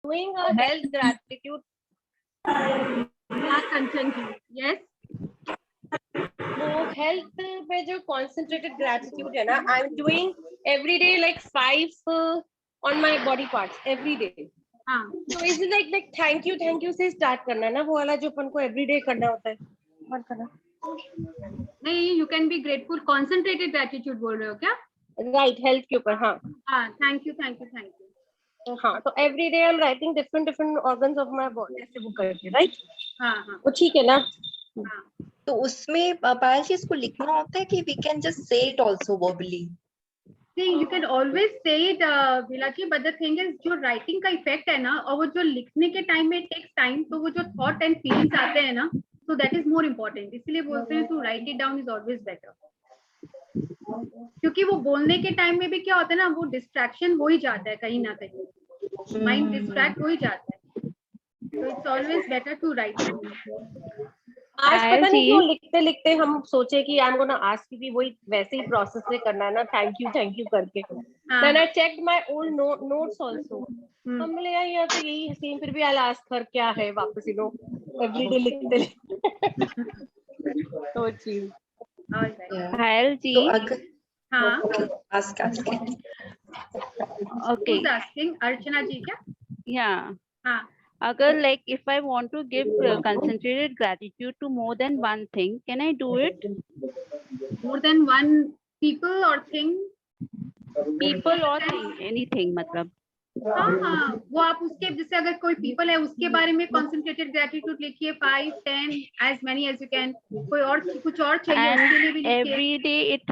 doing a health gratitude. Kanchan ji, yes. वो health में जो concentrated gratitude है ना, I'm doing every day like 5 on my body parts every day. हाँ, So is it like thank you से start करना है ना, वो वाला जो अपन को every day करना होता है, मत करना. नहीं, you can be grateful. Concentrated gratitude बोल रहे हो क्या? Right, health के ऊपर. हाँ हाँ, thank you. हाँ, तो every day I'm writing different organs of my body ऐसे वो करके, right? हाँ हाँ वो ठीक है ना? हाँ. तो उसमें पायल जी इसको लिखना होता है कि we can just say it also verbally? See, you can always say it, Vilachi, but the thing is, जो writing का effect है ना, और वो जो लिखने के time में takes time, तो वो जो thought and feelings आते हैं ना, so that is more important. इसलिए बोलते हैं to write it down is always better. क्योंकि वो बोलने के टाइम में भी क्या होता है ना, वो डिस्ट्रैक्शन हो ही जाता है कहीं ना कहीं, माइंड डिस्ट्रैक्ट हो ही जाता है, तो it's always better to write down. आज पता नहीं क्यों लिखते लिखते हम सोचे कि I am gonna ask you, वही वैसे ही प्रोसेस से करना है ना, थैंक यू करके. Then I checked my old notes also. हम बोले यार तो यही सेम, फिर भी आई आस्क हर क्या है वापस, यू नो, एवरीडे लिखते तो चीज. पायल जी, तो अगर हाँ, ask ओके, who's asking? अर्चना जी क्या? या हाँ, अगर like if I want to give concentrated gratitude to more than one thing, can I do it? more than one people or thing? People or thing, anything मतलब. हाँ, वो आप उसके, जैसे अगर कोई पीपल है उसके बारे में कॉन्सेंट्रेटेड ग्रेटिट्यूड लिखिए, 5, 10 as many as you can. कोई और कुछ और चाहिए उसके लिए भी लिखिए. Every day it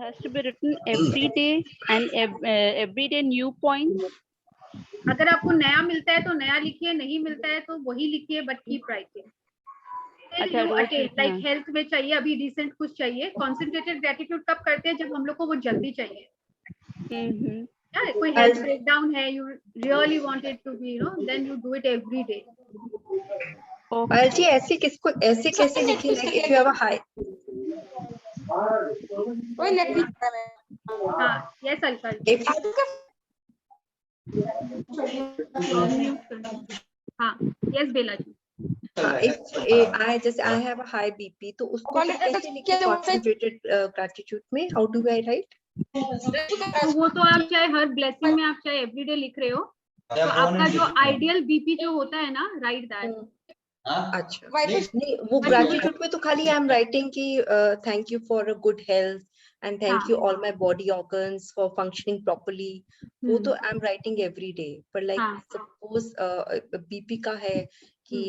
has to be written every day and every day new points. अगर आपको नया मिलता है तो नया लिखिए, नहीं मिलता है तो वही लिखिए, बट कीप राइटिंग. अच्छा, रोज लिखना. लाइक हेल्थ में चाहिए, अभी रिसेंट कुछ चाहिए. कॉन्सेंट्रेटेड ग्रेटिट्यूड कब करते हैं? जब हम लोग को वो जल्दी चाहिए. कोई हेल्थ ब्रेकडाउन है, you really want it to be, you know, then you do it every day. Payal ji ऐसे किसको ऐसे कैसे लिखे, like if you have a high. कोई नेट लिखता है. हाँ, यस अल्का. हाँ, yes Bela ji. If I just I have a high BP, तो उसको फिर कैसे लिखे concentrated gratitude में? How do I write? तो वो तो आप चाहे हर ब्लेसिंग में, आप चाहे एवरीडे लिख रहे हो, तो आपका जो आइडियल बीपी जो होता है ना, राइट दैट. अच्छा, नहीं वो gratitude में तो खाली I am writing कि thank you for a good health and thank you all my body organs for functioning properly. वो तो I am writing every day. But like suppose BP का है कि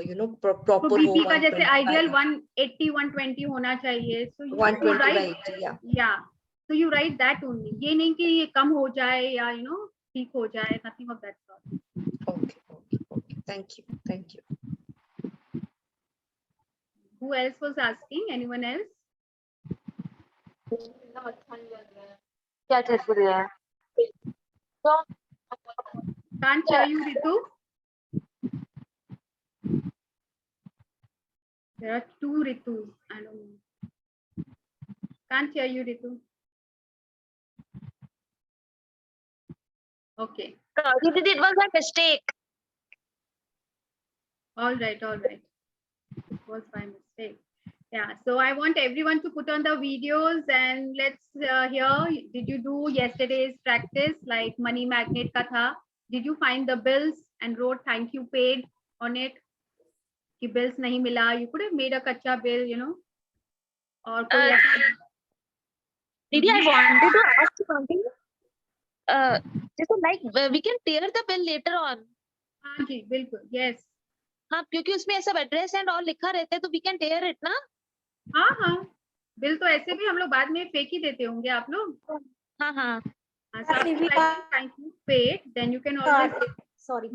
you know proper तो BP का 125. जैसे ideal 180 120 होना चाहिए, so you 120 write, right, yeah, so you write that only. ये नहीं कि ये कम हो जाए या you know ठीक हो जाए, nothing of that sort. Okay. Thank you. Who else was asking? Anyone else? क्या चीज पूरी है? Can't hear you, Ritu. There are 2 Ritus. I don't know. Can't hear you, Ritu. Okay. It was a mistake. All right. It was my mistake. Yeah. So I want everyone to put on the videos and let's hear. Did you do yesterday's practice like money magnet ka tha? Did you find the bills and wrote thank you paid on it? कि bills नहीं मिला, you could have made a कच्चा bill, you know. और कोई ऐसा. Didi, I wanted to ask you something. जैसे like we can tear the bill later on. हाँ जी, बिल्कुल. Yes. हाँ, क्योंकि उसमें ऐसा एड्रेस एंड ऑल लिखा रहता है, तो we can tear it ना. हाँ, बिल तो ऐसे भी हम लोग बाद में फेंक ही देते होंगे आप लोग. हाँ. Thank you paid, then you can always. Sorry.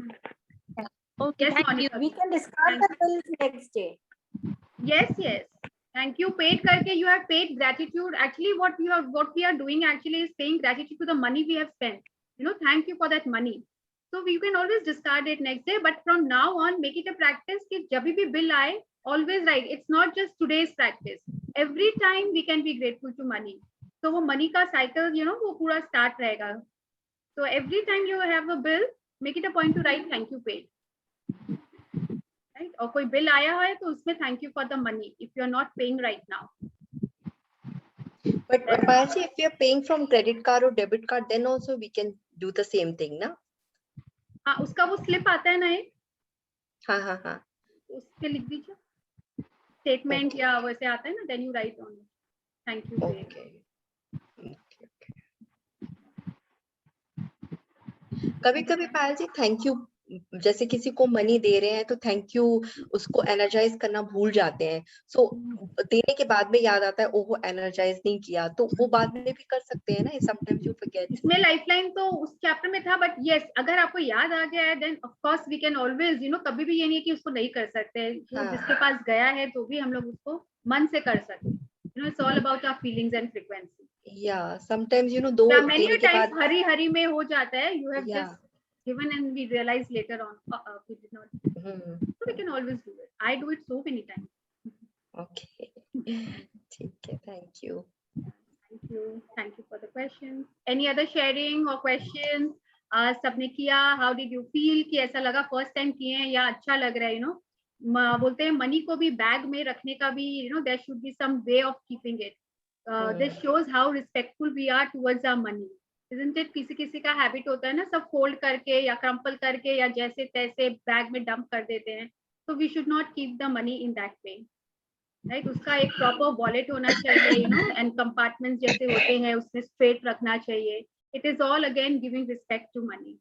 Okay, yes, thank you. Monica. We can discard the bill next day. Yes. Thank you paid करके you have paid gratitude. Actually, what we are doing actually is paying gratitude to the money we have spent. You know, thank you for that money. So you can always discard it next day. But from now on, make it a practice कि जब भी bill आए, always write. It's not just today's practice. Every time we can be grateful to money. So वो money का cycle, you know, वो पूरा start रहेगा. So every time you have a bill, make it a point to write thank you paid, right. और कोई bill आया है तो उसमें thank you for the money if you are not paying right now. But Payalji, if we are paying from credit card or debit card, then also we can do the same thing, na? हाँ, उसका वो slip आता है ना एक, हाँ हाँ हाँ. उस पे लिख दीजिए स्टेटमेंट Okay. या वैसे आता है ना, then you write on thank you paid. Okay. कभी कभी पायल जी थैंक यू, जैसे किसी को मनी दे रहे हैं तो थैंक यू उसको एनर्जाइज करना भूल जाते हैं. सो देने के बाद में याद आता है ओहो एनर्जाइज नहीं किया, तो वो बाद में भी कर सकते हैं ना. Sometimes you forget. इसमें लाइफलाइन तो उस चैप्टर में था, बट यस अगर आपको याद आ गया है then of course we can always, कभी भी ये नहीं है कि उसको नहीं कर सकते. हाँ. जिसके पास गया है तो भी हम लोग उसको मन से कर सकते हैं. It's all about our feelings and frequency. या समटाइम्स दो मेनी देने के टाइम्स बाद हरी में हो जाता है. You have Yeah. Just given and we realize later on we did not. So we can always do it. I do it so many times. Okay. ठीक है, thank you. Thank you for the question. Any other sharing or questions? सबने किया. How did you feel? कि ऐसा लगा first time किए हैं या अच्छा लग रहा है? बोलते हैं मनी को भी बैग में रखने का भी there should be some way of keeping it. This shows how respectful we are towards our money. Isn't it? किसी किसी का हैबिट होता है ना, सब फोल्ड करके या क्रम्पल करके या जैसे तैसे बैग में डंप कर देते हैं. तो we should not keep the money in that way, right. उसका एक प्रॉपर वॉलेट होना चाहिए, एंड कंपार्टमेंट्स जैसे होते हैं उसमें स्ट्रेट रखना चाहिए. It is all again giving respect to money.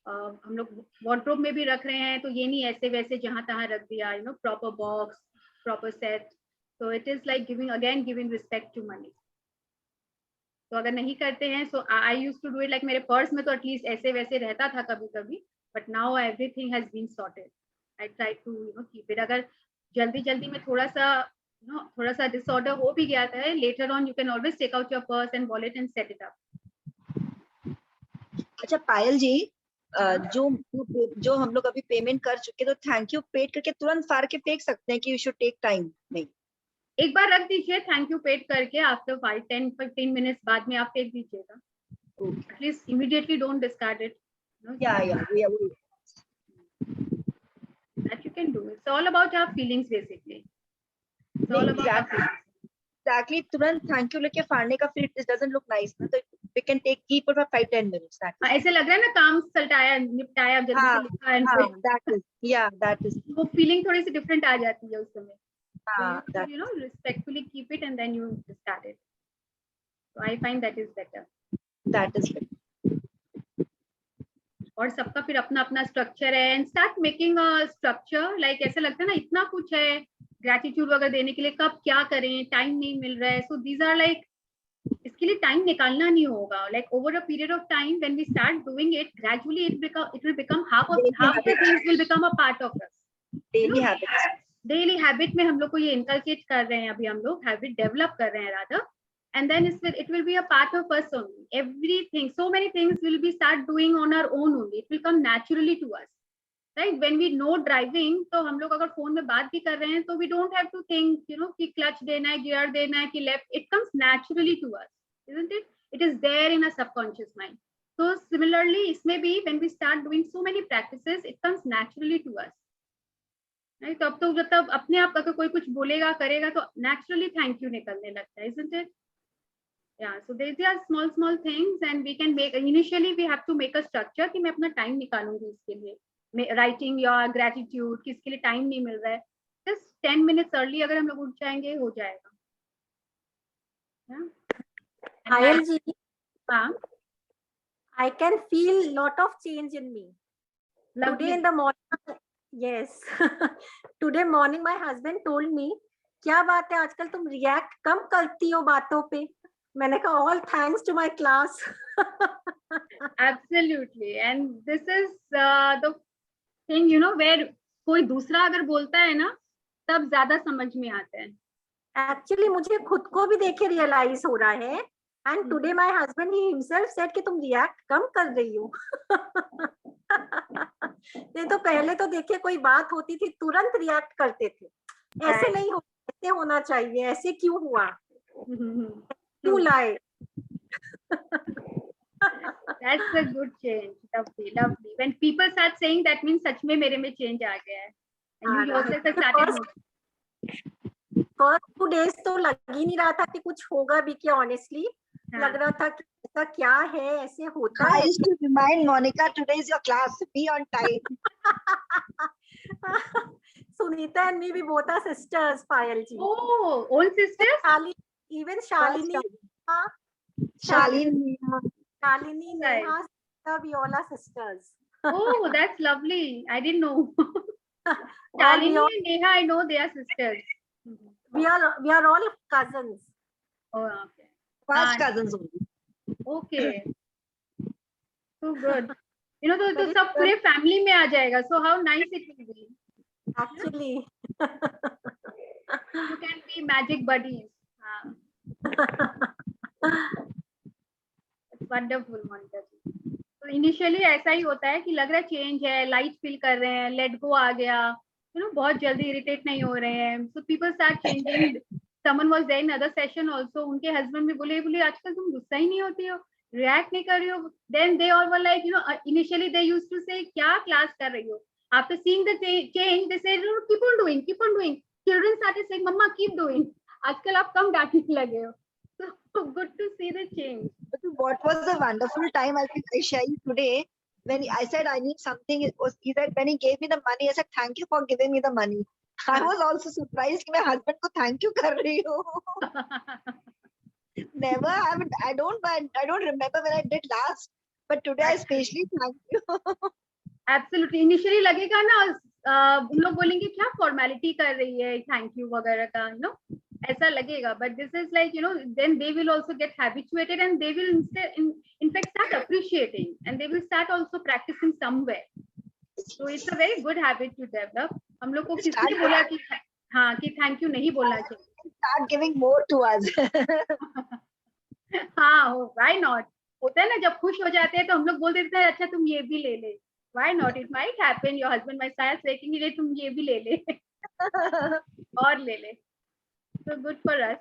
हम लोग वार्डरोब में भी रख रहे हैं तो ये नहीं ऐसे वैसे जहां तहां रख दिया, proper box, proper set. So it is like giving respect to money. तो अगर नहीं करते हैं, so I used to do it like मेरे पर्स में तो एटलीस्ट ऐसे वैसे रहता था कभी कभी, but now everything has been sorted. I try to keep it. अगर जल्दी में थोड़ा सा डिसऑर्डर हो भी गया है, later on you can always take out your purse and wallet and set it up. अच्छा पायल जी, जो हम लोग अभी पेमेंट कर चुके तो थैंक यू पेड करके तुरंत फाड़ के फेंक सकते हैं कि यू शुड टेक टाइम? नहीं, एक बार रख दीजिए थैंक यू पेड करके, आफ्टर 5-10-15 मिनट्स बाद में आप फेंक दीजिएगा. At least immediately don't discard it. That you can do. It's all about our feelings basically. It's all about our feelings. Exactly. तुरंत थैंक यू लेके फाड़ने का फिर it doesn't look nice ना, तो we can keep it for 5-10 minutes. ऐसे लग रहा है ना काम सल्टाया निपटाया जल्दी से लिखा है. that is वो फीलिंग थोड़ी सी डिफरेंट आ जाती है उस समय. Respectfully keep it and then you discard it. So I find that is better. और सबका फिर अपना अपना स्ट्रक्चर है, and start making a structure. Like ऐसा लगता है ना इतना कुछ है ग्रेटिट्यूड वगैरह देने के लिए, कब क्या करें, टाइम नहीं मिल रहा है. सो दीज आर लाइक, इसके लिए टाइम निकालना नहीं होगा. Like over a period of time when we start doing it, gradually it will become half the things will become a part of us. Daily habit में हम लोग को ये इनकलकेट कर रहे हैं. अभी हम लोग हैबिट डेवलप कर रहे हैं rather, and then it will be a part of us only. Everything, so many things will be start doing on our own only. It will come naturally to us, right? When we know driving, तो हम लोग अगर phone में बात भी कर रहे हैं तो we don't have to think, कि क्लच देना है, गियर देना है, कि left. It comes naturally to us, isn't it? It is there in a subconscious mind. So similarly, इसमें भी when we start doing so many practices, it comes naturally to us. नहीं तो अब तो मतलब अपने आप अगर कोई कुछ बोलेगा करेगा तो naturally thank you निकलने लगता है, isn't it? Yeah, so these are small things and we can make, initially we have to make a structure कि मैं अपना टाइम निकालूंगी इसके लिए. राइटिंग या ग्रेटिट्यूड, किसके लिए टाइम नहीं मिल रहा है, जस्ट 10 मिनट्स अर्ली अगर हम लोग उठ जाएंगे हो जाएगा. आयल जी, हाँ, I can feel lot of change in me. Today in the morning, yes. Today morning my husband told me, क्या बात है आजकल तुम रिएक्ट कम करती हो बातों पे. मैंने कहा all thanks to my class. Absolutely, and this is the thing, where कोई दूसरा अगर बोलता है ना तब ज्यादा समझ में आता है. Actually मुझे खुद को भी देखे रियलाइज हो रहा है. And today my husband he himself said कि तुम रिएक्ट कम कर रही हो. नहीं तो पहले तो देखिए कोई बात होती थी तुरंत रिएक्ट करते थे. ऐसे नहीं हो, ऐसे होना चाहिए, ऐसे क्यों हुआ, क्यों लाए. That's a good change. Lovely, lovely. When people start saying that means सच में मेरे में change आ गया है. And you yourself have started noticing. First 2 days तो लग ही नहीं रहा था कि कुछ होगा भी क्या, honestly. लग रहा था कि ऐसा क्या है, ऐसे होता I है. used to remind Monica, today is your class, be on time. Sunita and me, we both are sisters, Payal ji. Oh, own sisters? Even Shalini, Shalini. Shalini, Neha, Sunita, we all are sisters. Oh, that's lovely. I didn't know. All Shalini we, all, and Neha, I know they are sisters. we are all cousins. Oh, okay. 5 cousins only. Okay. So good. You know, तो सब पूरे family में आ जाएगा. So how nice it will be. Actually. You can be magic buddies. It's wonderful, Monica ji. So initially ऐसा ही होता है कि लग रहा है change है, light feel कर रहे हैं, let go आ गया. You know, बहुत जल्दी irritate नहीं हो रहे हैं. So people start changing. Someone was there in other session also. उनके husband भी बोले आजकल तुम गुस्सा ही नहीं होती हो, react नहीं कर रही हो. Then they all were like, you know, initially they used to say क्या class कर रही हो. After seeing the change, they said, no, keep on doing, keep on doing. Children started saying, Mama, keep doing. आजकल आप कम डांटने लगे हो. So good to see the change. But what was the wonderful time I share you today when I said I need something? It was he said when he gave me the money, I said thank you for giving me the money. I was also surprised कि मैं husband को thank you कर रही हूँ. Never, I don't remember when I did last, but today I especially thank you. Absolutely. Initially लगेगा ना उन लोग बोलेंगे क्या formality कर रही है, thank you वगैरह का, you know, ऐसा लगेगा. But this is like, you know, then they will also get habituated and they will in fact start appreciating and they will start also practicing somewhere. So it's a very good habit to develop. हम लोग को किसी ने बोला कि हाँ कि thank you नहीं बोलना चाहिए. Start giving more to us. हाँ, why not? होता है ना जब खुश हो जाते हैं तो हम लोग बोल देते हैं अच्छा तुम ये भी ले ले. Why not? It might happen. Your husband might start saying कि तुम ये भी ले ले और ले ले. So good for us.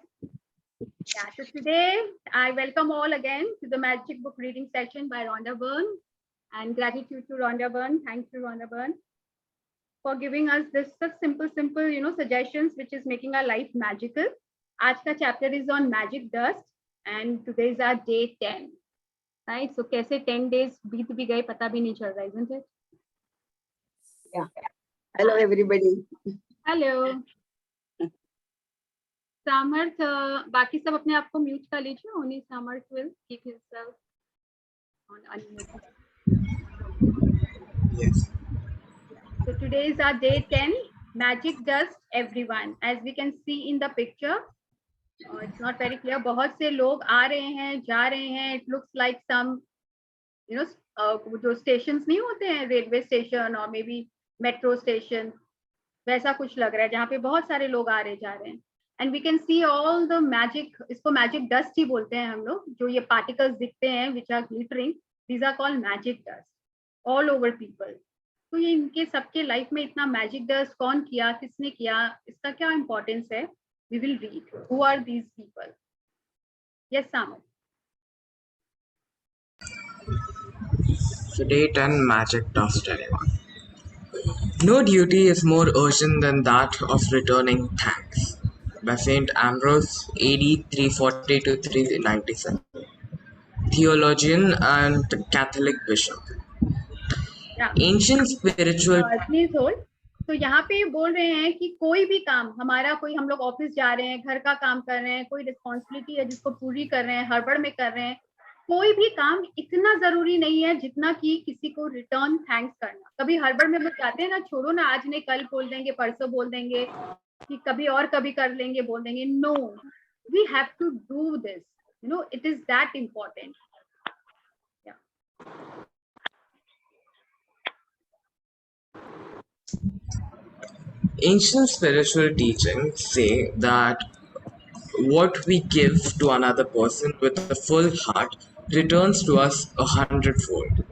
Yeah. So today I welcome all again to the Magic Book reading session by Rhonda Byrne, and gratitude to Rhonda Byrne. Thank you, Rhonda Byrne, for giving us this such simple, you know, suggestions which is making our life magical. आज का chapter is on magic dust, and today is our day 10. Right? So कैसे 10 days बीत भी गए पता भी नहीं चल रहा, isn't it? Yeah. Hello everybody. Hello. Samarth, बाकी सब अपने आप को म्यूट कर लीजिए. Only Samarth will keep himself on unmuted. Yes. So today is our day 10. Magic dust, everyone. As we can see in the picture, it's not very clear. बहुत से लोग आ रहे हैं, जा रहे हैं. It looks like some, you know, जो stations नहीं होते हैं, railway station or maybe metro station, वैसा कुछ लग रहा है जहाँ पे बहुत सारे लोग आ रहे जा रहे हैं. And we can see all the magic, इसको magic dust ही बोलते हैं हम लोग, जो ये particles दिखते हैं which are glittering, these are called magic dust all over people. तो ये इनके सबके लाइफ में इतना magic dust कौन किया, किसने किया, इसका क्या importance है? We will read. Who are these people? Yes, Samarth. So day 10 magic dust, everyone. No duty is more urgent than that of returning thanks. By Saint Ambrose, AD 340 to 397. Theologian and Catholic bishop. Yeah. Ancient spiritual. Please hold. तो यहाँ पे बोल रहे हैं कि कोई भी काम हमारा, कोई हम लोग ऑफिस जा रहे हैं, घर का काम कर रहे हैं, कोई रिस्पॉन्सिबिलिटी है जिसको पूरी कर रहे हैं, हड़बड़ में कर रहे हैं, कोई भी काम इतना जरूरी नहीं है जितना कि किसी को रिटर्न थैंक्स करना. कभी हड़बड़ में हम लोग जाते हैं ना, छोड़ो ना, आज नहीं कल बोल देंगे, परसों बोल देंगे, कि कभी और कभी कर लेंगे, बोल देंगे. No, we have to do this. You know, it is that important. Ancient spiritual teachings say that what we give to another person with a full heart returns to us 100-fold.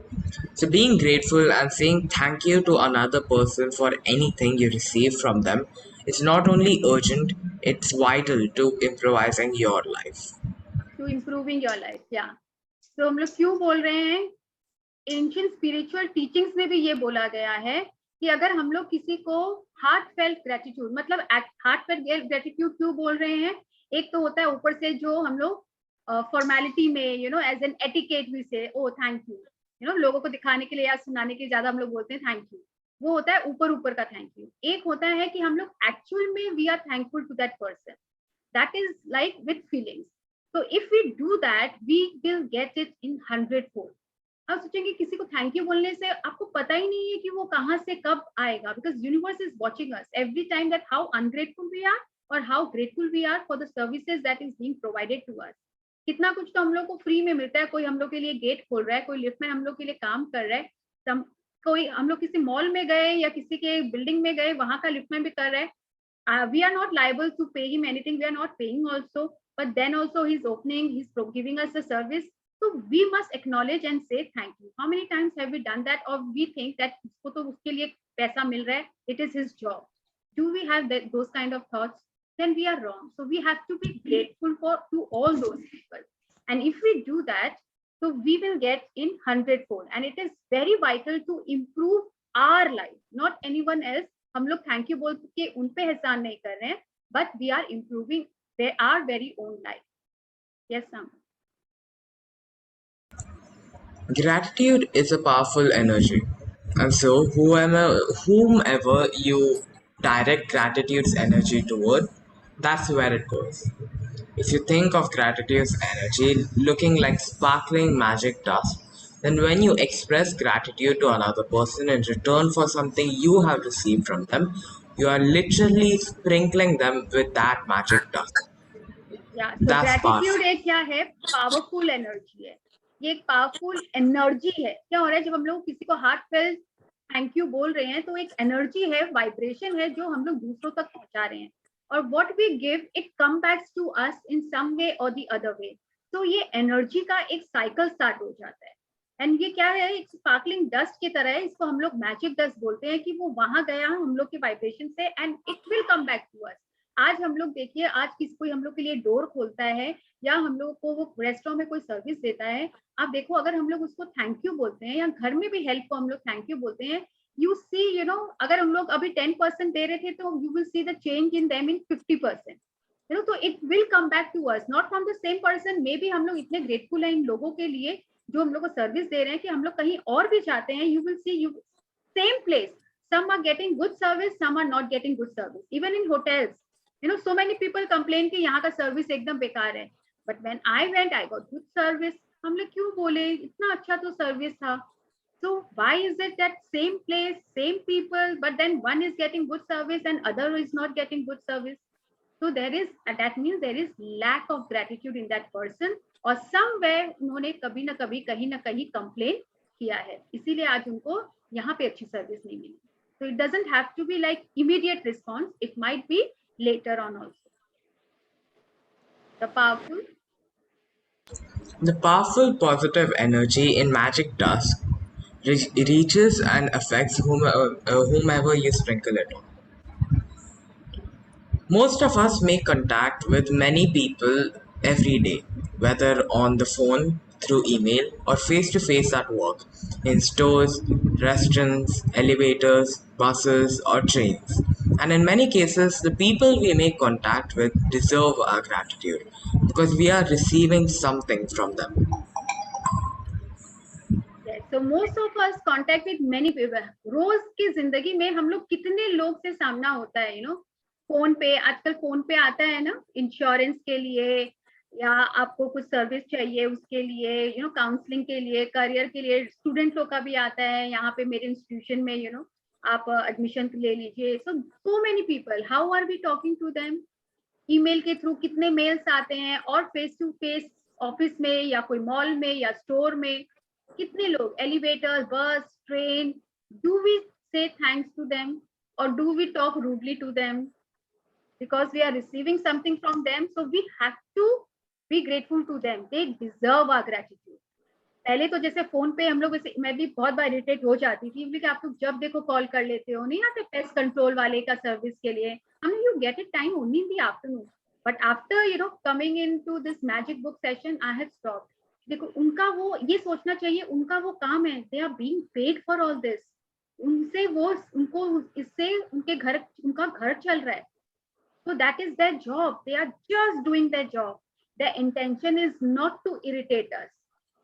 So being grateful and saying thank you to another person for anything you receive from them is not only urgent, it's vital to improvising your life. To improving your life, yeah. So हम लोग क्यों बोल रहे हैं ancient spiritual teachings में भी ये बोला गया है कि अगर हम लोग किसी को हार्ट फेल्ट ग्रेटिट्यूड, मतलब हार्ट फेल्ट ग्रेटिट्यूड क्यों बोल रहे हैं, एक तो होता है ऊपर से जो हम लोग फॉर्मेलिटी में एज एन एटिकेट वी से ओ थैंक यू, लोगों को दिखाने के लिए या सुनाने के लिए ज्यादा हम लोग बोलते हैं थैंक यू, वो होता है ऊपर ऊपर का थैंक यू। एक होता है कि हम लोग एक्चुअल में we are thankful to that person, that is like with feelings. So if we do that, we will get it in 100-fold. अब सोचेंगे किसी को थैंक यू बोलने से आपको पता ही नहीं है कि वो कहाँ से कब आएगा, because universe is watching us every time that how ungrateful we are or how grateful we are for the services that is being provided to us. कितना कुछ तो हम लोग को फ्री में मिलता है, कोई हम लोग के लिए गेट खोल रहा है, कोई लिफ्ट में हम लोग के लिए काम कर रहा है, कोई हम लोग किसी मॉल में गए या किसी के बिल्डिंग में गए, वहां का लिफ्ट में भी कर रहे हैं. We are not liable to pay him anything, we are not paying also, but then also he's opening, he's giving us a service, so we must acknowledge and say thank you. How many times have we done that, or we think that usko to uske liye paisa mil raha hai, it is his job? Do we have those kind of thoughts? Then we are wrong. So we have to be grateful to all those people, and if we do that, so we will get in 100-fold, and it is very vital to improve our life, not anyone else. हम लोग thank you बोल के उन पे एहसान नहीं कर रहे हैं, but we are improving our very own life. Yes ma'am. Gratitude is a powerful energy, and so whomever you direct gratitude's energy toward, that's where it goes. If you think of gratitude's energy looking like sparkling magic dust, then when you express gratitude to another person in return for something you have received from them, you are literally sprinkling them with that magic dust. Yeah, so That's gratitude powerful. एक क्या है, powerful energy है. ये एक powerful energy है. क्या हो रहा है जब हम लोग किसी को हार्टफेल्ट थैंक यू बोल रहे हैं, तो एक एनर्जी है, वाइब्रेशन है जो हम लोग दूसरों तक पहुंचा रहे हैं, और what we give it come back to us in some way or the other way. तो ये एनर्जी का एक साइकिल स्टार्ट हो जाता है. एंड ये क्या है, एक स्पार्कलिंग डस्ट की तरह है, इसको हम लोग मैजिक डस्ट बोलते हैं, कि वो वहां गया हम लोग के वाइब्रेशन से and it will come back to us. आज हम लोग देखिए, आज किसी कोई हम लोग के लिए डोर खोलता है या हम लोग को वो रेस्टोरेंट में कोई सर्विस देता है, आप देखो अगर हम लोग उसको थैंक यू बोलते हैं, या घर में भी हेल्प को हम लोग थैंक यू बोलते हैं, यू सी अगर हम लोग अभी 10% दे रहे थे, तो you will see the change in them in 50%. तो it will come back to us, not from the same person. Maybe हम लोग इतने ग्रेटफुल हैं इन लोगों के लिए जो हम लोग को सर्विस दे रहे हैं, कि हम लोग कहीं और भी जाते हैं, you will C you same place, some are getting good service, some are not getting good service. Even in hotels, so many people complain कि यहाँ का सर्विस एकदम बेकार है, but when I went, I got good service. हम लोग क्यों बोले, इतना अच्छा तो सर्विस था. So why is it that same place, same people, but then one is getting good service and other is not getting good service? So that means there is lack of gratitude in that person, और somewhere उन्होंने कभी ना कभी कहीं ना कहीं complain किया है, इसीलिए आज उनको यहाँ पे अच्छी सर्विस नहीं मिली. So it doesn't have to be like immediate response, it might be later on also. The powerful positive energy in magic dust reaches and affects whomever you sprinkle it on. Most of us make contact with many people every day, whether on the phone, through email, or face to face at work, in stores, restaurants, elevators, buses, or trains. And in many cases, the people we make contact with deserve our gratitude because we are receiving something from them. Yes, so most of us contact with many people. रोज की जिंदगी में हम लोग कितने लोग से सामना होता है, फोन पे, आजकल फोन पे आता है ना, इंश्योरेंस के लिए, या आपको कुछ सर्विस चाहिए उसके लिए, काउंसलिंग के लिए, करियर के लिए, स्टूडेंट लोग का भी आता है, यहाँ पे मेरे इंस्टीट्यूशन में आप एडमिशन ले लीजिए. So many people, how are we talking to them? Email के थ्रू कितने मेल्स आते हैं, और फेस टू फेस ऑफिस में या कोई मॉल में या स्टोर में कितने लोग, elevator, bus, train, do we say thanks to them, or do we talk rudely to them? Because we are receiving something from them, so we have to be grateful to them. They deserve our gratitude. पहले तो जैसे phone पे हम लोग, मैं भी बहुत बार irritate हो जाती थी, क्योंकि आप लोग जब देखो कॉल कर लेते हो, नहीं आते पेस्ट कंट्रोल वाले का सर्विस के लिए, हमने you get it time only in the afternoon. But after coming into this magic book session, I have stopped. देखो उनका वो ये सोचना चाहिए, उनका वो काम है, they are being paid for all this, उनसे वो उनको इससे उनका घर चल रहा है, so that is their job, they are just doing their job, their intention is not to irritate us,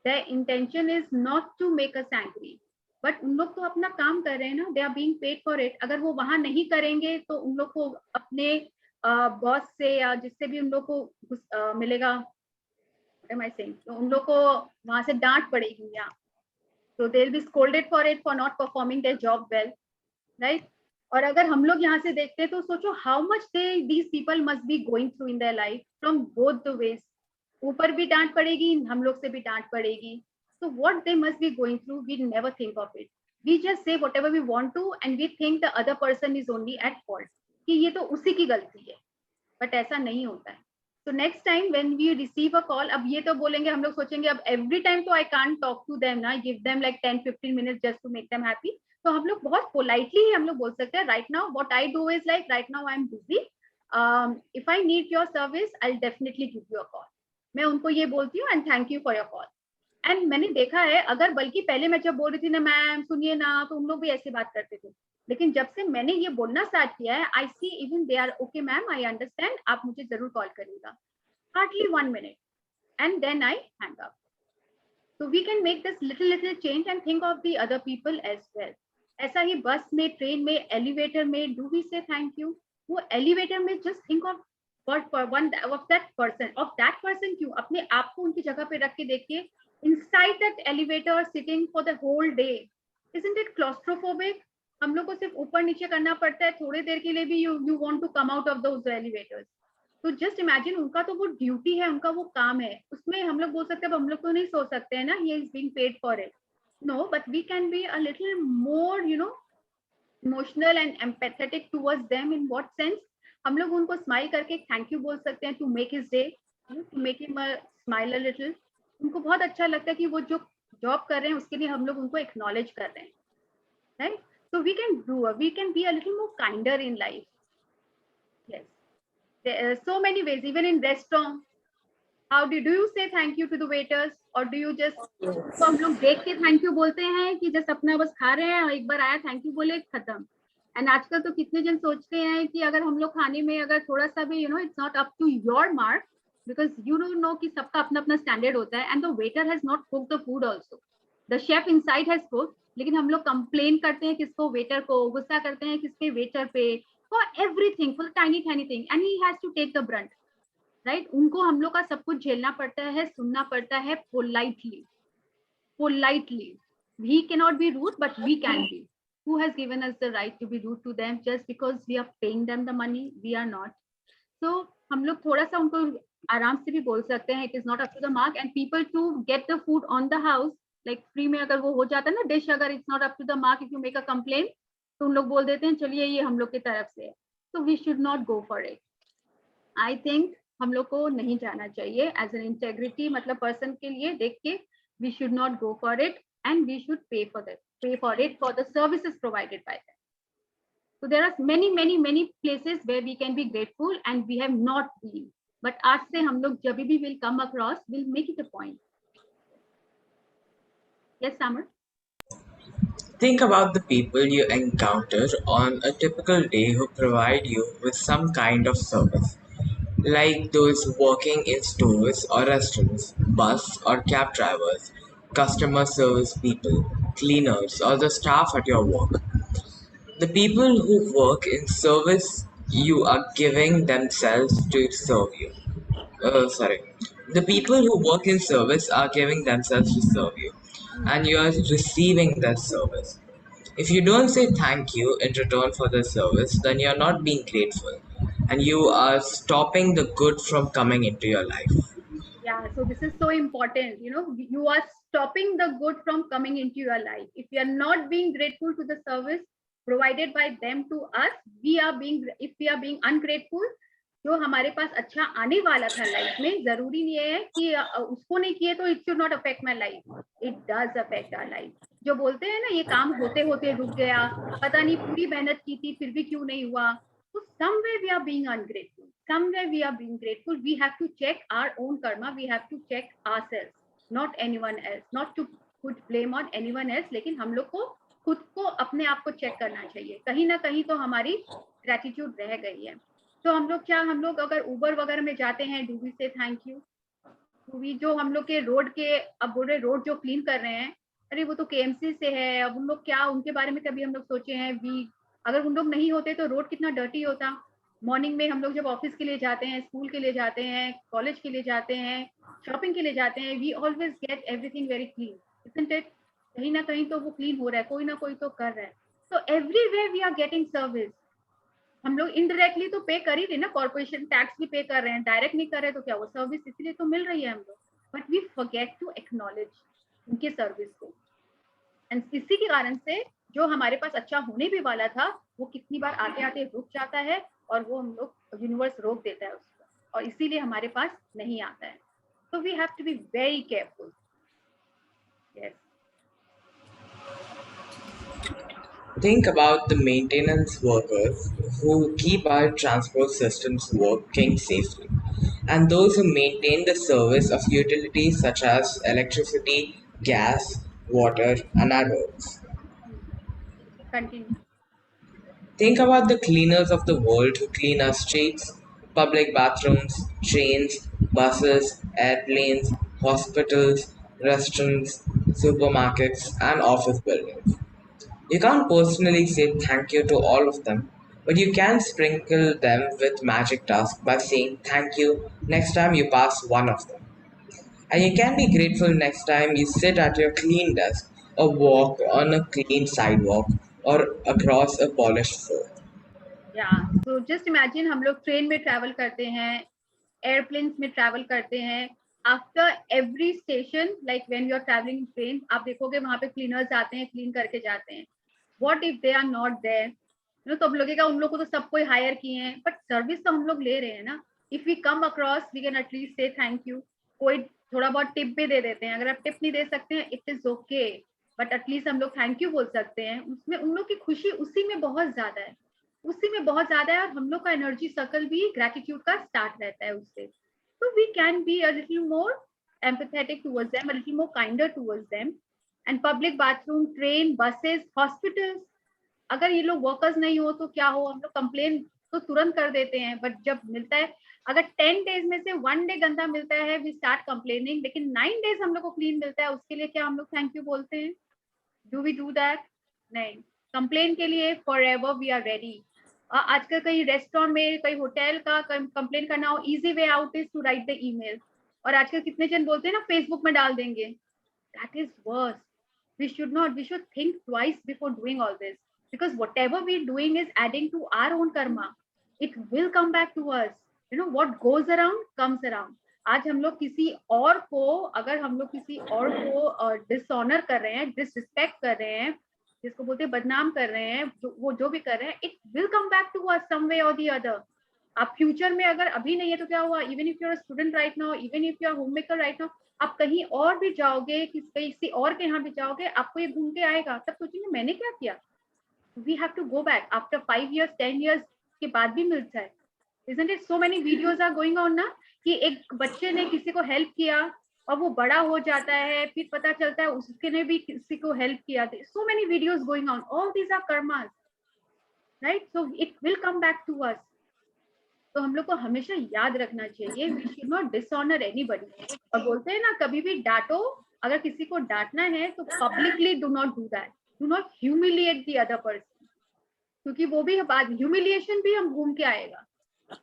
their intention is not to make us angry, but उन लोग तो अपना काम कर रहे हैं ना, they are being paid for it, अगर वो वहां नहीं करेंगे तो उन लोग को अपने बॉस से या जिससे भी उन लोग को मिलेगा, am I saying, तो उन लोग को वहां से डांट पड़ेगी, या so they'll be scolded for it for not performing their job well, right? और अगर हम लोग यहाँ से देखते हैं तो सोचो how much these people must be going through in their life from both the ways, ऊपर भी डांट पड़ेगी, हम लोग से भी डांट पड़ेगी, so what they must be going through, we never think of it, we just say whatever we want to and we think the other person is only at fault, कि ये तो उसी की गलती है, but ऐसा नहीं होता है. So next time when we receive a call, अब ये तो बोलेंगे, हम लोग सोचेंगे अब every time तो I can't talk to them ना, give them like 10-15 minutes just to make them happy, तो हम लोग बहुत पोलाइटली ही हम लोग बोल सकते हैं, right now what I do is like, right now I am busy, if I need your service I will definitely give you a call, मैं उनको ये बोलती हूँ and thank you for your call. And मैंने देखा है, अगर बल्कि पहले मैं जब बोल रही थी ना मैम सुनिए ना, तो उन लोग भी ऐसी बात करते थे, लेकिन जब से मैंने ये बोलना स्टार्ट किया है, I see even they are okay ma'am I understand, आप मुझे जरूर कॉल करिएगा, hardly 1 minute and then I hang up. So we can make this little change and think of the other people as well. ऐसा ही बस में, train में, elevator में, do we से थैंक यू, वो एलिवेटर में just think of one of that person, क्यों अपने आप को उनकी जगह पे रख के देखिए, inside that elevator sitting for the whole day, isn't it claustrophobic, हम लोग को सिर्फ ऊपर नीचे करना पड़ता है, थोड़ी देर के लिए भी you want to come out of those elevators, तो जस्ट इमेजिन उनका तो वो ड्यूटी है, उनका वो काम है, उसमें हम लोग बोल सकते हैं, हम लोग तो नहीं सोच सकते हैं ना he is being paid for it, no, but we can be a little more emotional and empathetic towards them. In what sense, हम लोग उनको स्माइल करके थैंक यू बोल सकते हैं, to make his day, to make him smile a little, उनको बहुत अच्छा लगता है कि वो जो जॉब कर रहे हैं उसके लिए हम लोग उनको एक्नॉलेज कर रहे हैं, right? So we can be a little more kinder in life. Yes, there are so many ways, even in restaurant, how do you say thank you to the waiters, or do you just, तो हम लोग देख के thank you बोलते हैं कि just अपना बस खा रहे हैं और एक बार आया थैंक यू बोले खत्म. एंड आजकल तो कितने जन सोचते हैं कि अगर हम लोग खाने में अगर थोड़ा सा भी it's not up to your mark, because you don't know कि सबका अपना अपना स्टैंडर्ड होता है, and the waiter has not cooked the food also, the chef inside has cooked, लेकिन हम लोग कंप्लेन करते हैं किसको, वेटर को, गुस्सा करते हैं किसके, वेटर पे, for everything, for the tiny thing, and he has to take the brunt, right? उनको हम लोग का सब कुछ झेलना पड़ता है, सुनना पड़ता है politely. We cannot be rude, but we can be. Who has given us the right to be rude to them just because we are paying them the money? We are not. So हम लोग थोड़ा सा उनको आराम से भी बोल सकते हैं, it is not up to the mark, and people to get the food on the house, like free में अगर वो हो जाता है ना डिश, अगर it's not up to the mark, if you make a complaint, तो उन लोग बोल देते हैं चलिए ये हम लोग की तरफ से है, तो we should not go for it. I think हम लोग को नहीं जाना चाहिए एज एन इंटेग्रिटी, मतलब पर्सन के लिए देख के, we should not go for it, and we should pay for it for the services provided by them. So there are many places where we can be grateful and we have not been, but आज से हम लोग जब भी will come across, we'll make it a point. Yes, Samar? Think about the people you encounter on a typical day who provide you with some kind of service, like those working in stores or restaurants, bus or cab drivers, customer service people, cleaners, or the staff at your work. The people who work in service, you are giving themselves to serve you. The people who work in service are giving themselves to serve you, and you are receiving that service. If you don't say thank you in return for the service, then you're not being grateful, and you are stopping the good from coming into your life. Yeah, so this is so important. You are stopping the good from coming into your life. If you are not being grateful to the service provided by them to us, if we are being ungrateful, जो हमारे पास अच्छा आने वाला था life में, जरूरी नहीं है कि उसको नहीं किए तो it should not affect my life, it does affect our life. जो बोलते हैं ना ये काम होते होते रुक गया, पता नहीं पूरी मेहनत की थी फिर भी क्यों नहीं हुआ, so somewhere we are being ungrateful, somewhere we are being grateful. We have to check our own karma, we have to check ourselves. not anyone else, not to put blame on anyone else, लेकिन हम लोग को खुद को अपने आप को check करना चाहिए, कहीं ना कहीं तो हमारी ग्रेटिट्यूड रह गई है। तो हम लोग अगर उबर वगैरह में जाते हैं, डू वी से थैंक यू? डू वी, जो हम लोग के रोड के, अब बोल रहे रोड जो क्लीन कर रहे हैं, अरे वो तो KMC से है, अब उन लोग क्या, उनके बारे में कभी हम लोग सोचे हैं? अगर उन लोग नहीं होते तो रोड कितना डर्टी होता। मॉर्निंग में हम लोग जब ऑफिस के लिए जाते हैं, स्कूल के लिए जाते हैं, कॉलेज के लिए जाते हैं, शॉपिंग के लिए जाते हैं, we always get everything very clean, isn't it? कहीं ना कहीं तो वो क्लीन हो रहा है, कोई ना कोई तो कर रहा है। तो everywhere we are getting service. हम लोग इनडायरेक्टली तो पे कर ही रहे ना, कॉर्पोरेशन टैक्स भी पे कर रहे हैं, डायरेक्ट नहीं कर रहे तो क्या, वो सर्विस इसलिए तो मिल रही है हम लोग, but we forget to acknowledge उनके सर्विस को। एंड इसी के कारण से जो हमारे पास अच्छा होने भी वाला था, वो कितनी बार आते आते रुक जाता है, और वो हम लोग यूनिवर्स रोक देता है उसको, और इसीलिए हमारे पास नहीं आता है। तो we have to be very careful. Yes. Think about the maintenance workers who keep our transport systems working safely, and those who maintain the service of utilities such as electricity, gas, water, and our roads. Continue. Think about the cleaners of the world who clean our streets, public bathrooms, trains, buses, airplanes, hospitals, restaurants, supermarkets, and office buildings. You can't personally say thank you to all of them, but you can sprinkle them with magic tasks by saying thank you next time you pass one of them. And you can be grateful next time you sit at your clean desk or walk on a clean sidewalk or across a polished floor. Yeah, so just imagine हम लोग train में travel करते हैं, airplanes में travel करते हैं, after every station, like when you are travelling in train, आप देखोगे वहां पे क्लीनर्स आते हैं, क्लीन करके जाते हैं। What if they are not there? तो अब लगेगा उन लोग को तो सब कोई हायर किए हैं, बट सर्विस तो हम लोग ले रहे हैं ना। If we come across, we can at least say thank you. कोई थोड़ा बहुत टिप भी दे देते हैं, अगर आप टिप नहीं दे सकते हैं, it is okay, but at least हम लोग थैंक यू बोल सकते हैं। उसमें उन लोग की खुशी उसी में बहुत ज्यादा है, उसी में बहुत ज्यादा है, और हम लोग का एनर्जी सर्कल भी ग्रेटिट्यूड का स्टार्ट रहता है उससे। So we can be a little more empathetic towards them, a little more kinder towards them. And public bathroom, train, buses, hospitals, अगर ये लोग वर्कर्स नहीं हो तो क्या हो? हम लोग कंप्लेन तो तुरंत कर देते हैं, बट जब मिलता है, अगर 10 डेज में से 1 डे गंदा मिलता है, वी स्टार्ट कंप्लेनिंग, लेकिन 9 डेज हम लोग को क्लीन मिलता है, उसके लिए क्या हम लोग थैंक यू बोलते हैं? Do we do that? नहीं। कंप्लेन के लिए forever we are ready. आजकल कहीं रेस्टोरेंट में, कहीं होटल का कंप्लेन करना हो, easy way out is to write the email. और आजकल कितने जन बोलते हैं ना, फेसबुक में डाल देंगे। That is worse. We should not, we should think twice before doing all this, because whatever we doing is adding to our own karma. It will come back to us. You know, what goes around comes around. आज हम लोग किसी और को, अगर हम लोग किसी और को डिसऑनर कर रहे हैं, डिसरिस्पेक्ट कर रहे हैं, जिसको बोलते हैं बदनाम कर रहे हैं, वो जो भी कर रहे हैं, it will come back to us some way or the other. आप फ्यूचर में, अगर अभी नहीं है तो क्या हुआ? Even if you are student right now, even if you are homemaker right now, आप कहीं और भी जाओगे, किसी और के यहाँ भी जाओगे, आपको ये घूम के आएगा, तब सोचेंगे मैंने क्या किया। We have to go back after 5 years, 10 years के बाद भी मिलता है। Isn't it? So many videos are going on ना, कि एक बच्चे ने किसी को हेल्प किया और वो बड़ा हो जाता है, फिर पता चलता है उसके ने भी किसी को हेल्प किया। So many videos going on. All these are karmas, right? So it will come back to us. तो हम लोग को हमेशा याद रखना चाहिए, we should not dishonor anybody. और बोलते हैं ना, कभी भी डांटो, अगर किसी को डांटना है तो publicly do not do that. Do not humiliate the other person, क्योंकि वो भी बाद humiliation भी हम घूम के आएगा।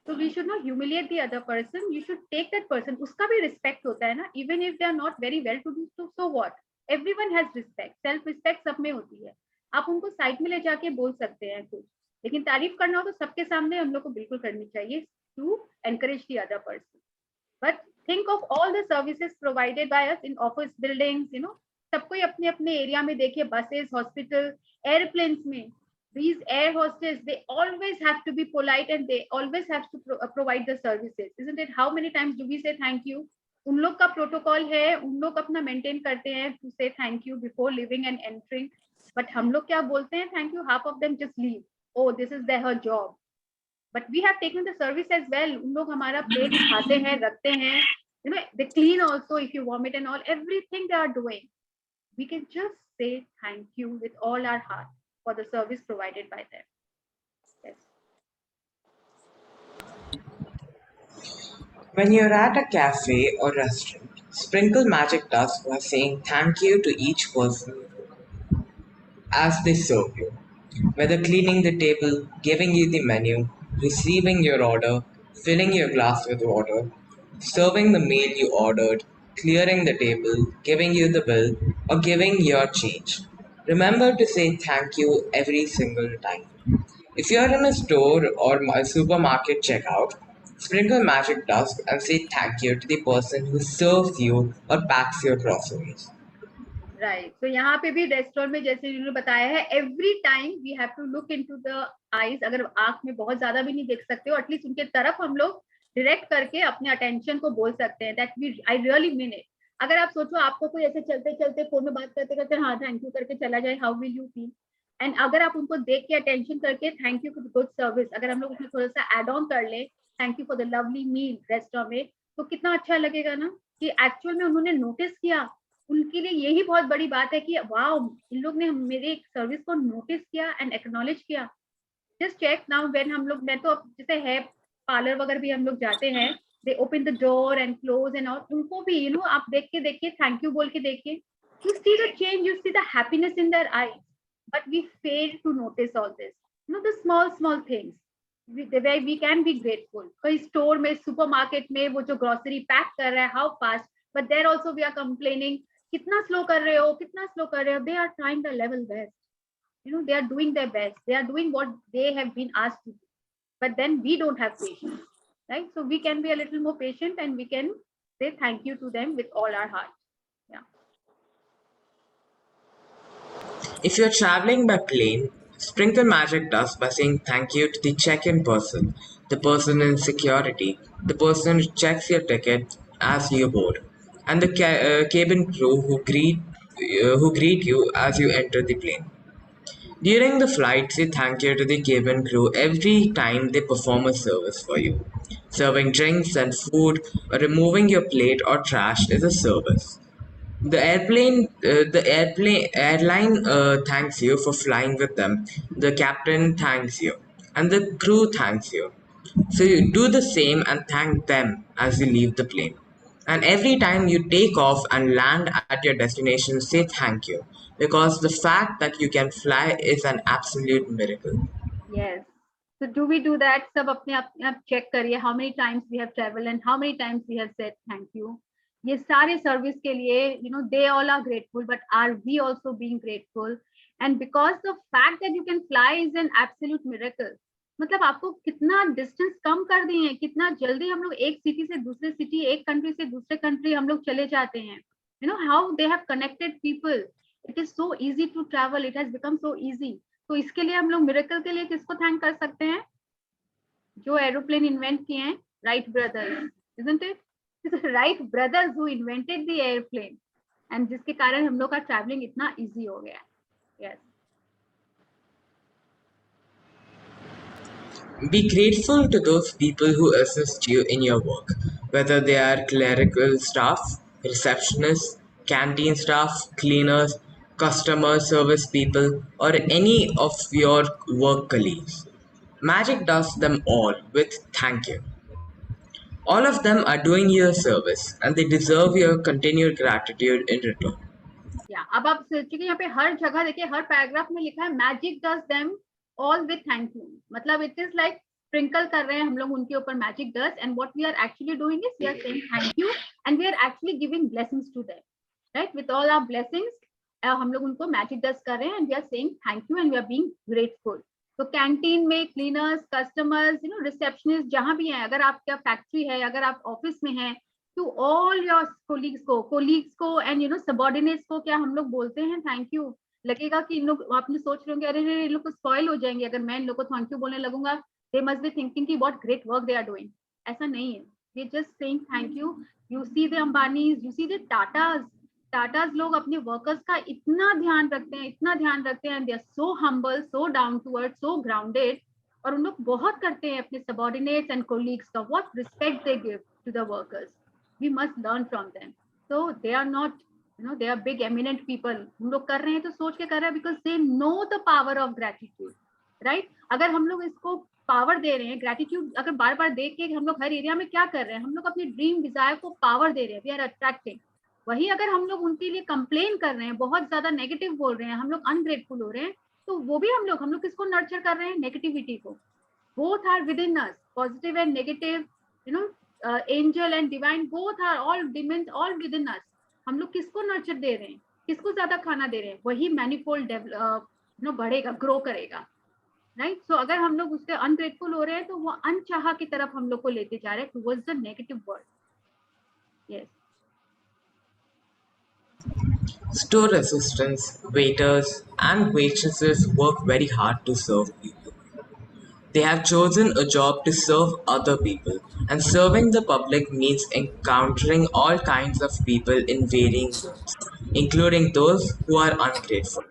So we should not humiliate the other person. You should take that person. उसका भी respect होता है ना, even if they are not very well to do so what? Everyone has respect. Self respect सब में होती है। आप उनको साइड में ले जाके बोल सकते हैं कुछ, लेकिन तारीफ करना हो तो सबके सामने हम लोग को बिल्कुल करनी चाहिए, to encourage the other person. But think of all the services provided by us in office buildings, you know, सबको अपने अपने एरिया में देखिए, बसेस, हॉस्पिटल, एयरप्लेन्स में, these air hostess, they always have to be polite and they always have to provide the services, isn't it? How many times do we say thank you? उन लोग का protocol है, उन लोग अपना maintain करते हैं to say thank you before leaving and entering, but हम लोग क्या बोलते हैं thank you? Half of them just leave. Oh, this is their job. But we have taken the service as well. उन लोग हमारा प्लेट उठाते हैं, रखते हैं, you know, they clean also if you vomit and all, everything they are doing. We can just say thank you with all our heart for the service provided by them. Yes. When you're at a cafe or restaurant, sprinkle magic dust by saying thank you to each person as they serve you. Whether cleaning the table, giving you the menu, receiving your order, filling your glass with water, serving the meal you ordered, clearing the table, giving you the bill, or giving your change. Remember to say thank you every single time. If you're in a store or a supermarket checkout, sprinkle magic dust and say thank you to the person who serves you or packs your groceries. Right तो यहाँ पे भी restaurant में जैसे उन्होंने बताया है, every time we have to look into the eyes. अगर आंख में बहुत ज्यादा भी नहीं देख सकते हो, एटलीस्ट उनके तरफ हम लोग डायरेक्ट करके अपने अटेंशन को बोल सकते हैं that we I really mean it. अगर आप सोचो आपको कोई ऐसे चलते चलते फोन में बात करते करते हाँ थैंक यू करके चला जाए, how will you feel? And अगर आप उनको देख के अटेंशन करके thank you for the good service, अगर हम लोग उसमें थोड़ा सा एड ऑन कर ले thank you for the lovely meal restaurant में, तो कितना अच्छा लगेगा ना कि एक्चुअल में उन्होंने नोटिस किया. उनके लिए यही बहुत बड़ी बात है कि वाओ इन लोग ने मेरे सर्विस को नोटिस किया एंड एक्नॉलेज किया. जस्ट चेक नाउ व्हेन हम लोग, मैं तो जैसे है पार्लर वगैरह भी हम लोग जाते हैं, दे open the door and close and all, उनको भी यू नो आप देख के देखिए, थैंक यू बोल के देखिए, you see the change, you see the happiness in their eye. But we fail to notice all this, you know the small small things we can be grateful. कहीं store में, supermarket में वो जो grocery pack कर रहा है, how fast, but there also we are complaining कितना slow कर रहे हो, कितना स्लो कर रहे हो. They are trying the level best, you know, they are doing their best, they are doing what they have been asked to do, but then we don't have patience, right? So we can be a little more patient and we can say thank you to them with all our heart. Yeah. If you're traveling by plane, sprinkle magic dust by saying thank you to the check-in person, the person in security, the person who checks your ticket as you board, and the cabin crew who greet you as you enter the plane. During the flight, say thank you to the cabin crew every time they perform a service for you. Serving drinks and food or removing your plate or trash is a service. Airline thanks you for flying with them. The captain thanks you, and the crew thanks you. So you do the same and thank them as you leave the plane. And every time you take off and land at your destination, say thank you, because the fact that you can fly is an absolute miracle. Yes. So do we do that? सब अपने आप check करिए how many times we have traveled and how many times we have said thank you. ये सारे service के लिए, you know, they all are grateful, but are we also being grateful? And because the fact that you can fly is an absolute miracle. मतलब आपको कितना distance कम कर दिए हैं, कितना जल्दी हम लोग एक सिटी से दूसरे सिटी, एक कंट्री से दूसरे कंट्री हम लोग चले जाते हैं. You know how they have connected people. It is so easy to travel. It has become so easy. तो इसके लिए हम लोग मिरेकल के लिए किसको थैंक कर सकते हैं? जो एरोप्लेन इन्वेंट किए हैं, Wright brothers, isn't it? Wright brothers who invented the airplane, and जिसके कारण हम लोग का ट्रैवलिंग इतना इजी हो गया. Yes. Be grateful to those people who assist you in your work, whether they are clerical staff, receptionists, canteen staff, cleaners, customer service people, or any of your work colleagues. Magic does them all with thank you. All of them are doing you a service and they deserve your continued gratitude in return. Yeah, अब आप सोचिए यहाँ पे हर जगह देखिए, हर paragraph में लिखा है magic does them all with thank you. मतलब इट इज लाइक स्प्रिंकल कर रहे हैं हम लोग उनके ऊपर magic dust, and what we are actually doing is we are saying thank you and we are actually giving blessings to them, right? With all our blessings हम लोग उनको मैजिक डस्ट कर रहे हैं and we are saying thank you and we are being grateful. तो canteen में cleaners, customers, you know, receptionist जहां भी हैं, अगर आपका फैक्ट्री है, अगर आप ऑफिस में हैं, to all your colleagues को and you know subordinates को क्या हम लोग बोलते हैं थैंक यू? लगेगा कि इन लोग, आपने सोच रहे होंगे अरे इन लोग को स्पॉइल हो जाएंगे अगर मैं इन लोग को थैंक यू बोलने लगूंगा, they must be thinking कि what great work they are doing. ऐसा नहीं है, they just saying thank you. You see the Ambanis, you see the Tatas लोग अपने वर्कर्स का इतना ध्यान रखते हैं, इतना ध्यान रखते हैं, they are so humble, so down to earth, so grounded, और उन लोग बहुत करते हैं अपने subordinates and colleagues का. What respect they give to the workers. we must learn from them. So they are not, they are big eminent people. हम लोग कर रहे हैं तो सोच के कर रहे हैं, because they know the power of gratitude, right? अगर हम लोग इसको पावर दे रहे हैं, ग्रेटिट्यूड अगर बार बार देख के हम लोग हर एरिया में क्या कर रहे हैं, हम लोग अपनी ड्रीम डिजायर को पावर दे रहे हैं, वी आर अट्रैक्टिंग. वही अगर हम लोग उनके लिए कंप्लेन कर रहे हैं, बहुत ज्यादा नेगेटिव बोल रहे हैं, हम लोग अनग्रेटफुल हो रहे हैं, तो वो भी हम लोग किसको नर्चर कर रहे हैं? नेगेटिविटी को. Both are within us, positive and negative, angel and divine, both are all demons, all within us. हम लोग किसको नर्चर दे रहे हैं, किसको ज्यादा खाना दे रहे हैं? वही मैनिफोल्ड बढ़ेगा, ग्रो करेगा, राइट? सो अगर हम लोग उसके अनग्रेटफुल हो रहे हैं, तो वो अनचाहा की तरफ हम लोग को लेते जा रहे हैं, towards the negative word. Yes. Store assistants, waiters, and waitresses work very hard to serve people. They have chosen a job to serve other people, and serving the public means encountering all kinds of people in varying moods, including those who are ungrateful.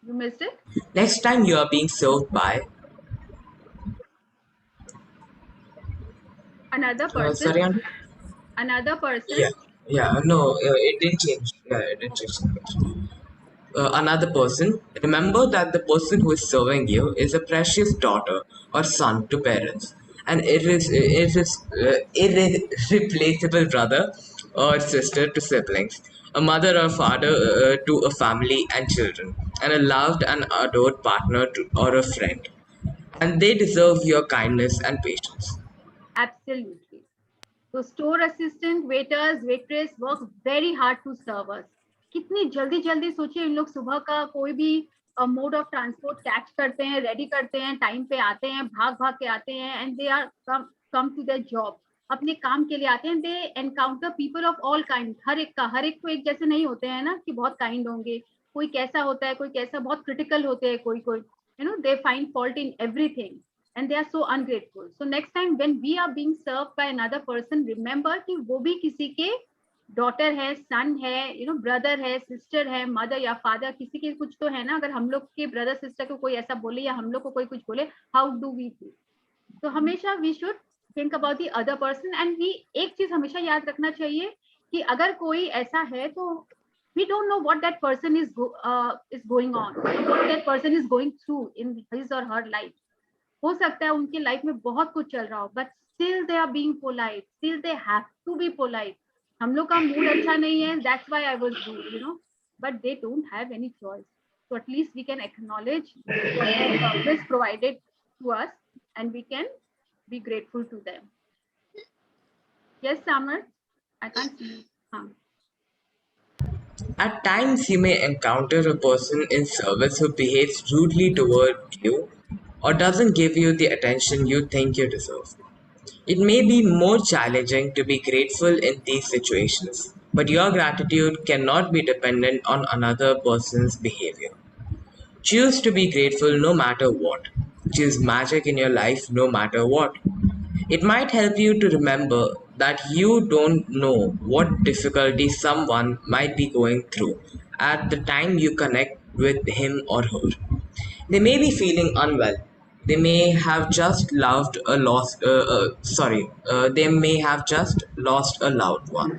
You missed it? Next time you are being served by Another person. sorry, Aunty? Another person. No, it didn't change. Yeah, it didn't change. Another person. Remember that the person who is serving you is a precious daughter or son to parents, an irreplaceable brother or sister to siblings, a mother or father to a family and children, and a loved and adored partner or a friend. And they deserve your kindness and patience. Absolutely. So store assistant, waiters, waitress work very hard to serve us. कितनी जल्दी जल्दी सोचिए, इन लोग सुबह का कोई भी mode of transport catch करते हैं, रेडी करते हैं, टाइम पे आते हैं, भाग भाग के आते हैं, and they are come to their job, अपने काम के लिए आते हैं. They encounter people of all kind. हर एक को एक जैसे नहीं होते हैं ना, कि बहुत काइंड होंगे, कोई कैसा होता है, कोई कैसा, बहुत क्रिटिकल होते हैं, कोई they find fault in everything, and they are so ungrateful. So next time when we are being served by another person, remember कि वो भी किसी के डॉटर है, सन है, ब्रदर है, सिस्टर है, मदर या फादर, किसी के कुछ तो है ना. अगर हम लोग के ब्रदर सिस्टर को कोई ऐसा बोले, या हम लोग को कोई कुछ बोले, हाउ डू वी फील? तो हमेशा we should think about the other person. And we एक चीज हमेशा याद रखना चाहिए कि अगर कोई ऐसा है, तो we don't know what that person is going on, what that person is going through in his or her life. हो सकता है उनकी लाइफ में बहुत कुछ चल रहा हो, but still they are being polite, still they have to be polite. हम लोग का मूड अच्छा नहीं है, that's why I was rude, but they don't have any choice. So at least we can acknowledge this provided to us, and we can be grateful to them. Yes, Samar, I can't see you. At times, you may encounter a person in service who behaves rudely toward you or doesn't give you the attention you think you deserve. It may be more challenging to be grateful in these situations, but your gratitude cannot be dependent on another person's behavior. Choose to be grateful no matter what. Choose magic in your life no matter what. It might help you to remember that you don't know what difficulty someone might be going through at the time you connect with him or her. They may be feeling unwell. They may have just they may have just lost a loved one.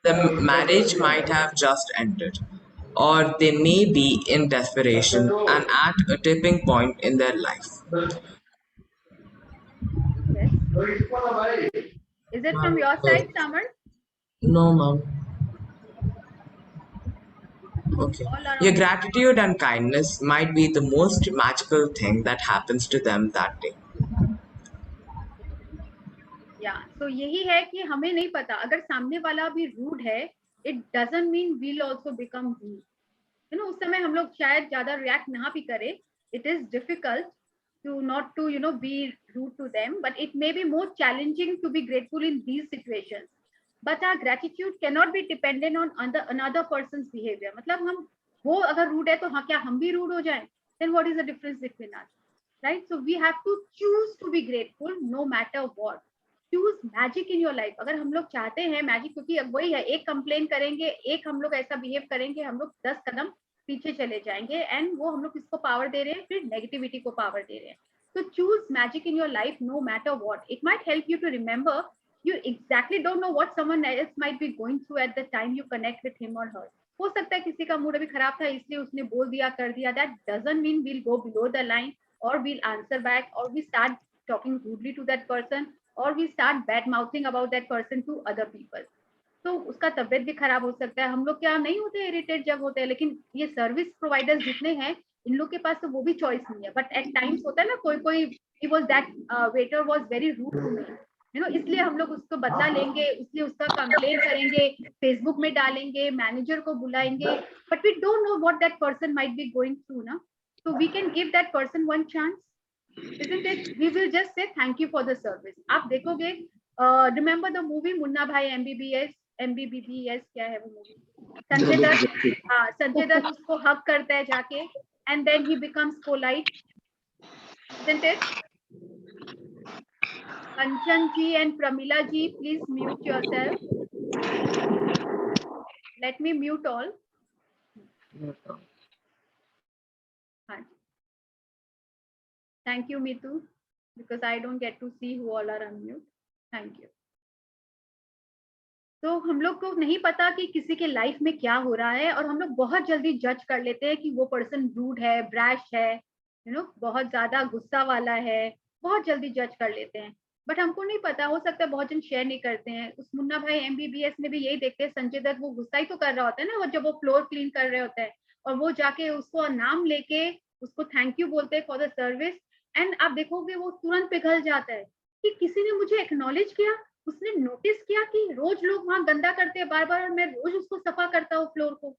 The marriage might have just ended, or they may be in desperation and at a tipping point in their life. Yes. Is it from your side, Samar? No, ma'am. Okay. Your gratitude and kindness might be the most magical thing that happens to them that day. Yeah. So यही है कि हमें नहीं पता, अगर सामने वाला भी रूड है, it doesn't mean we'll also become rude. उस समय हम लोग शायद ज्यादा रिएक्ट ना भी करें. It is difficult to not to be rude to them, but it may be more challenging to be grateful in these situations. But our gratitude cannot be dependent on another person's behavior. मतलब हम वो अगर rude है, तो हाँ, क्या हम भी रूड हो जाएं? Then what is the difference between us, right? So we have to choose to be grateful no matter what. Choose magic in your life. अगर हम लोग चाहते हैं मैजिक, क्योंकि वही है, एक कंप्लेन करेंगे, एक हम लोग ऐसा बिहेव करेंगे, हम लोग 10 कदम पीछे चले जाएंगे, एंड वो हम लोग किसको पावर दे रहे हैं? फिर नेगेटिविटी को पावर दे रहे हैं. So choose magic in your life no matter what. It might help you to remember you exactly don't know what someone else might be going through at the time you connect with him or her. हो सकता है किसी का mood अभी खराब था इसलिए उसने बोल दिया कर दिया. That doesn't mean we'll go below the line or we'll answer back or we start talking rudely to that person or we start bad mouthing about that person to other people. तो उसका तबियत भी खराब हो सकता है. हम लोग क्या नहीं होते इरिटेट जब होते हैं, लेकिन ये सर्विस प्रोवाइडर्स जितने हैं इन लोग के पास तो वो भी चॉइस नहीं है. बट एट टाइम्स होता है ना कोई कोई he was that waiter was very rude to me, you know, इसलिए हम लोग उसको बदला लेंगे, इसलिए उसका कंप्लेन करेंगे, फेसबुक में डालेंगे, मैनेजर को बुलाएंगे. But we don't know what that person might be going through ना. So we can give that person one chance, isn't it? We will just say thank you for the service. आप देखोगे, remember the movie Munna भाई MBBS क्या है वो movie? Sanjay Dutt उसको हक करता है जाके and then he becomes polite, isn't it? Kanchan ji and Pramila ji, please mute yourself. Let me mute all. Thank you, Mitu, because I don't get to see who all are unmute. Thank you. तो हम लोग को नहीं पता कि किसी के life में क्या हो रहा है और हम लोग बहुत जल्दी जज कर लेते हैं कि वो पर्सन रूड है, ब्रैश है, यू नो, बहुत ज्यादा गुस्सा वाला है, बहुत जल्दी जज कर लेते हैं. बट हमको नहीं पता, हो सकता है बहुत जन शेयर नहीं करते हैं. उस मुन्ना भाई MBBS में भी यही देखते हैं, संजय दत्त वो गुस्सा ही तो कर रहा होता है ना, वो जब वो फ्लोर क्लीन कर रहे होते हैं और वो जाके उसको नाम लेके उसको थैंक यू बोलते हैं फॉर द सर्विस. एंड आप देखोगे वो तुरंत पिघल जाता है कि किसी ने मुझे एक्नॉलेज किया, उसने नोटिस किया कि रोज लोग वहां गंदा करते हैं बार बार और मैं रोज उसको सफा करता हूँ फ्लोर को.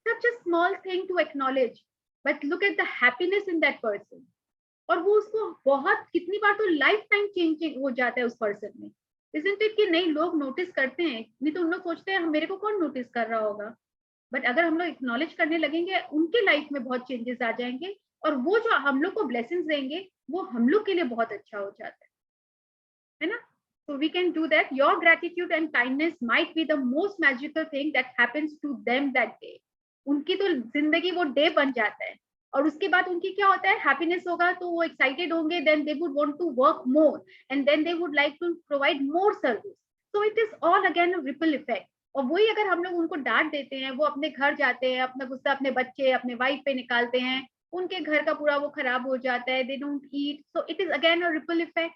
Such a small thing to acknowledge, but look at the happiness in that person. और वो उसको बहुत कितनी बार तो लाइफ टाइम चेंजिंग हो जाता है उस पर्सन में, isn't it? कि नहीं लोग नोटिस करते हैं, नहीं तो उन लोग सोचते हैं मेरे को कौन नोटिस कर रहा होगा. बट अगर हम लोग एक्नॉलेज करने लगेंगे उनके लाइफ में बहुत चेंजेस आ जाएंगे और वो जो हम लोग को ब्लेसिंग्स देंगे वो हम लोग के लिए बहुत अच्छा हो जाता है ना. So we can do that. Your gratitude and kindness might be the most magical thing that happens to them that day. उनकी तो जिंदगी वो डे बन जाता है और उसके बाद उनकी क्या होता है, हैप्पीनेस होगा तो वो एक्साइटेड होंगे, then they would want to work more and then they would like to provide more service. So it is all again a ripple effect. और वही अगर हम लोग उनको डांट देते हैं, वो अपने घर जाते हैं, अपना गुस्सा अपने बच्चे अपने वाइफ पे निकालते हैं, उनके घर का पूरा वो खराब हो जाता है, they don't eat. So it is again a ripple effect.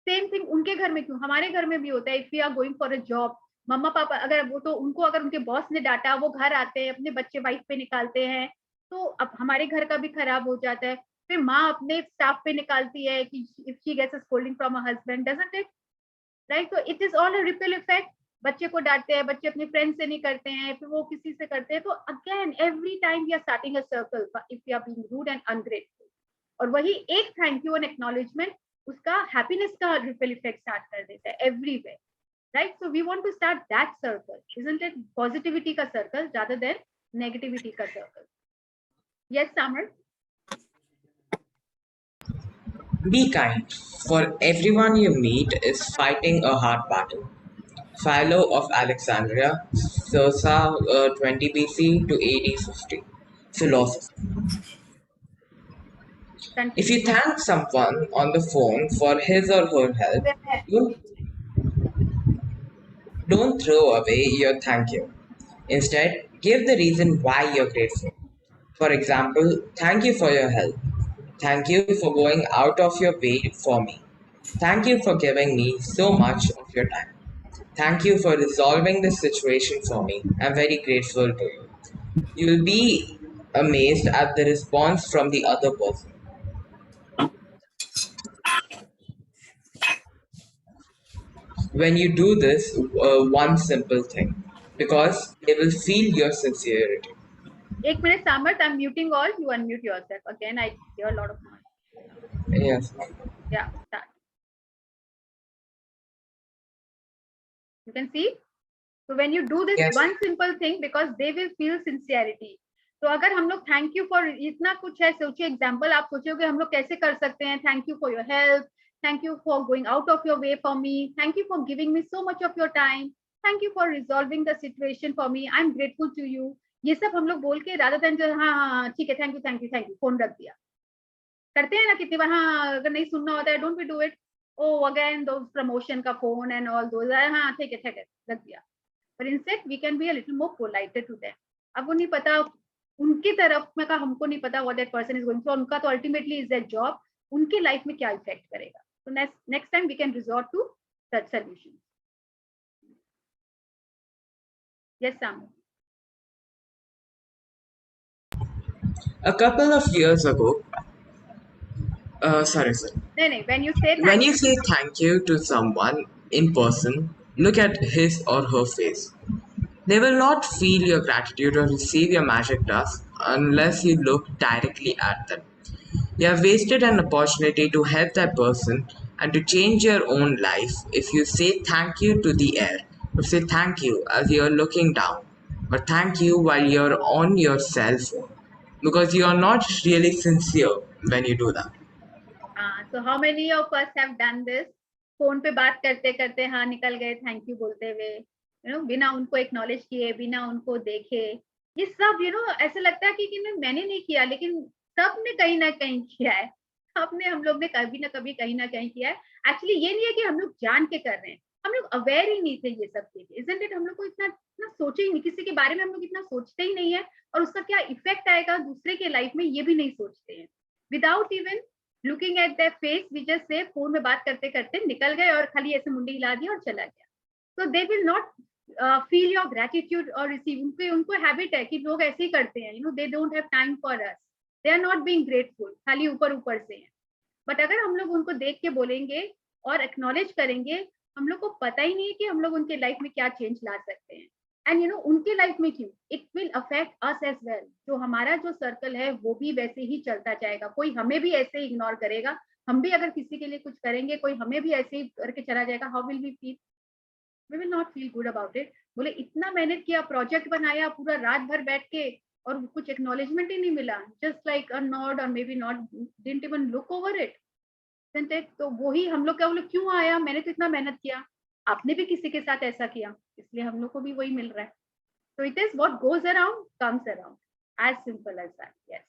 Same thing उनके घर में क्यों, हमारे घर में भी होता है. If we are going for a job, मम्मा पापा अगर वो तो उनको अगर उनके बॉस ने डांटा, वो घर आते हैं अपने बच्चे वाइफ पे निकालते हैं, तो अब हमारे घर का भी खराब हो जाता है. फिर माँ अपने स्टाफ पे निकालती है कि if she gets a scolding from a husband, doesn't it, right? तो it is all a ripple effect. बच्चे को डांटते हैं, बच्चे अपने फ्रेंड से नहीं करते हैं, फिर वो किसी से करते हैं. तो again every time we are starting a circle if we are being rude and ungrateful. और वही एक थैंक यू एंड एक्नॉलेजमेंट उसका हैप्पीनेस का रिपल इफेक्ट स्टार्ट कर देता है everywhere, right? So we want to start that circle, isn't it? Positivity का circle rather than negativity का circle. Yes Samar. Be kind, for everyone you meet is fighting a hard battle. Philo of Alexandria, circa 20 BC to AD 50. Philosopher. If you thank someone on the phone for his or her help, don't throw away your thank you. Instead, give the reason why you're grateful. For example, thank you for your help. Thank you for going out of your way for me. Thank you for giving me so much of your time. Thank you for resolving this situation for me. I'm very grateful to you. You'll be amazed at the response from the other person. When you do this one simple thing, because they will feel your sincerity. एक minute सामर्थ, I'm muting all. You unmute yourself. Again, I hear a lot of noise. Yes. Yeah, start. You can see. So when you do this Yes. one simple thing, because they will feel sincerity. तो अगर हम लोग thank you for इतना कुछ है, सोचिए example, आप सोचोगे हम लोग कैसे कर सकते हैं. Thank you for your help, thank you for going out of your way for me, thank you for giving me so much of your time, thank you for resolving the situation for me, I am grateful to you. ये सब हम लोग बोल के rather than हाँ हाँ ठीक है थैंक यू फोन रख दिया, करते हैं ना कितनी बार, हाँ अगर नहीं सुनना होता है don't we do it, oh again दो प्रमोशन का फोन एंड ऑल दो, हाँ ठीक है लग गया। पर instead we can be a little more politer to them. अब वो नहीं पता उनकी तरफ में का, हमको नहीं पता what that person is going through, उनका तो अल्टीमेटली इज दैट जॉब, उनकी लाइफ में क्या इफेक्ट करेगा। तो next time we can resort to such solution. Yes सामू। A couple of years ago, sorry, sir. नहीं, when you say When you say thank you to someone in person, look at his or her face. They will not feel your gratitude or receive your magic dust unless you look directly at them. You have wasted an opportunity to help that person and to change your own life if you say thank you to the air, or say thank you as you're looking down, or thank you while you're on your cell phone, because you are not really sincere when you do that. So how many of us have done this? Phone पे बात करते करते हाँ निकल गए thank you बोलते हुए, बिना उनको एक्नॉलेज किए, बिना उनको देखे। ये सब ऐसे लगता है कि मैंने नहीं किया, लेकिन सबने कहीं ना कहीं किया है, सबने, हम लोग ने कभी ना कभी कहीं ना कहीं किया है। एक्चुअली ये नहीं है कि हम लोग जान के कर रहे हैं, हम लोग अवेयर ही नहीं थे ये सब चीजें, इजंट इट? हम लोग को इतना सोचे ही नहीं, किसी के बारे में हम लोग इतना सोचते ही नहीं है, और उसका क्या इफेक्ट आएगा दूसरे के लाइफ में ये भी नहीं सोचते हैं। Without even looking at their face we just say phone में बात करते करते निकल गए और खाली ऐसे मुंडी हिला दिया और चला गया। तो they will not feel your gratitude और रिसीव। उनको हैबिट है कि लोग ऐसे ही करते हैं, they don't have time for us, they are not being grateful, खाली ऊपर ऊपर से है। बट अगर हम लोग उनको देख के बोलेंगे और एक्नॉलेज करेंगे, हम लोग को पता ही नहीं है कि हम लोग उनके लाइफ में क्या चेंज ला सकते हैं। एंड उनके लाइफ में क्यों, it will affect us as well. जो हमारा जो सर्कल है वो भी वैसे ही चलता जाएगा, कोई हमें भी ऐसे ही इग्नोर करेगा, हम भी अगर किसी के लिए कुछ करेंगे कोई हमें भी ऐसे ही करके चला जाएगा, how will we feel? We will not feel good about it. बोले इतना मेहनत किया, प्रोजेक्ट बनाया, पूरा रात भर बैठ के, और कुछ एक्नॉलेजमेंट ही नहीं मिला, जस्ट लाइक अ नॉड और may be not, didn't even look over it. तो वही हम लोग क्या बोले, क्यों आया, मैंने तो इतना मेहनत किया, आपने भी किसी के साथ ऐसा किया, इसलिए हम लोग को भी वही मिल रहा है। So it is what goes around comes around, as simple as that. Yes.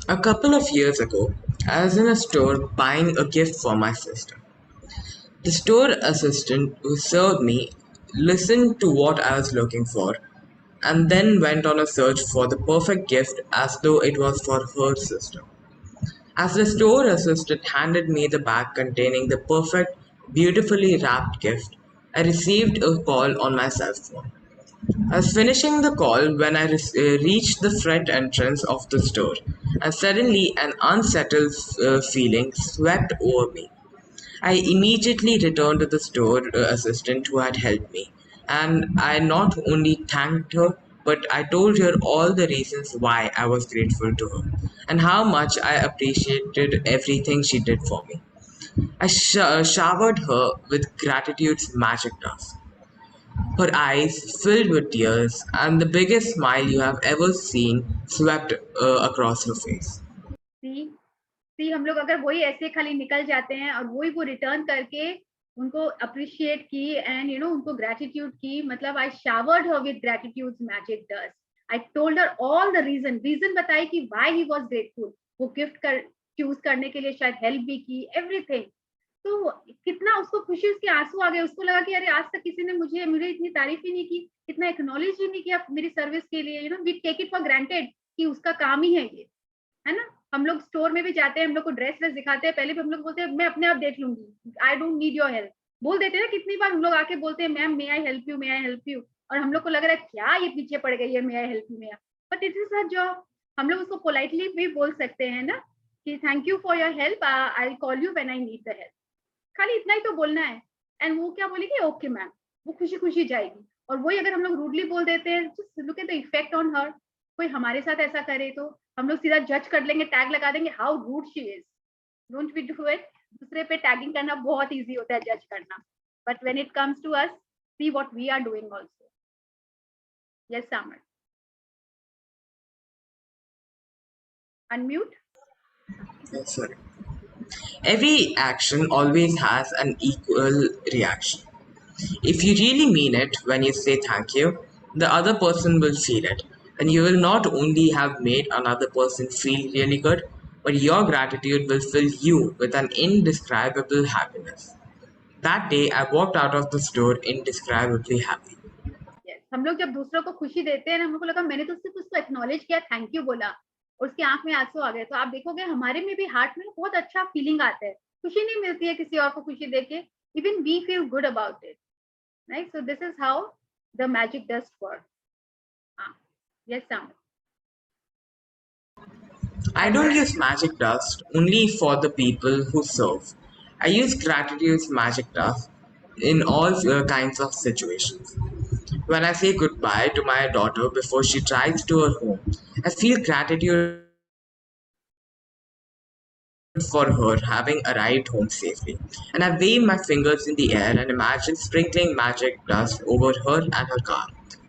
A couple of years ago, I was in a store buying a gift for my sister. The store assistant who served me listened to what I was looking for and then went on a search for the perfect gift as though it was for her sister. As the store assistant handed me the bag containing the perfect, beautifully wrapped gift, I received a call on my cell phone. I was finishing the call when I reached the front entrance of the store, and suddenly an unsettled feeling swept over me. I immediately returned to the store assistant who had helped me, and I not only thanked her, but I told her all the reasons why I was grateful to her and how much I appreciated everything she did for me. I showered her with gratitude's magic dust. Her eyes filled with tears, and the biggest smile you have ever seen swept across her face. See, हम लोग अगर वही ऐसे खाली निकल जाते हैं और वही वो रिटर्न करके उनको अप्रिशिएट की एंड उनको ग्रेटिट्यूड की, मतलब I showered her with gratitude magic dust. I told her all the reason बताई कि व्हाई ही वाज ग्रेटफुल, वो गिफ्ट चूज करने के लिए शायद हेल्प भी की, एवरीथिंग। तो कितना उसको खुशी, उसके आंसू आ गए, उसको लगा कि अरे आज तक किसी ने मुझे इतनी तारीफ ही नहीं की, इतना एक्नॉलेज ही नहीं किया मेरी सर्विस के लिए। We take it for granted कि उसका काम ही है ये, है ना। हम लोग स्टोर में भी जाते हैं, हम लोग को ड्रेस दिखाते हैं, पहले भी हम लोग बोलते हैं मैं अपने आप देख लूंगी, I don't need your help, बोल देते हैं ना। कितनी बार हम लोग आके बोलते हैं ma'am may I help you, may I help you, और हम लोग को लग रहा है क्या ये पीछे पड़ गई है, may I help you, but it is a job. हम लोग उसको पोलाइटली भी बोल सकते हैं ना कि thank you for your help, I call you when I need the help, खाली इतना ही तो बोलना है। एंड वो क्या बोलेगी, ओके मैम, वो खुशी खुशी जाएगी। और वही अगर हम लोग रूडली बोल देते हैं, just look at the effect on her. कोई हमारे साथ ऐसा करे तो हम लोग सीधा जज कर लेंगे, टैग लगा देंगे, how rude she is, don't we do it. दूसरे पे टैगिंग करना बहुत इजी होता है, जज करना, but when it comes to us, see what we are doing also. Yes Samar, unmute. Yes, sorry. Every action always has an equal reaction. If you really mean it when you say thank you, the other person will feel it, And you will not only have made another person feel really good, but your gratitude will fill you with an indescribable happiness. That day, I walked out of the store indescribably happy. Yes. हम लोग जब दूसरों को खुशी देते हैं ना, हम लोग को लगा मैंने तो सिर्फ उसको एक्नॉलेज किया, थैंक यू बोला, और उसकी आंख में आंसू आ गए। तो आप देखोगे हमारे में भी हार्ट में बहुत अच्छा फीलिंग आता है, खुशी नहीं मिलती है किसी और को खुशी देके, even we feel good about it, right? So this is how the magic dust work. Yes Sam. I don't use magic dust only for the people who serve. I use gratitude's magic dust in all kinds of situations. When I say goodbye to my daughter before she drives to her home, I feel gratitude for her having arrived home safely. And I wave my fingers in the air and imagine sprinkling magic dust over her and her car.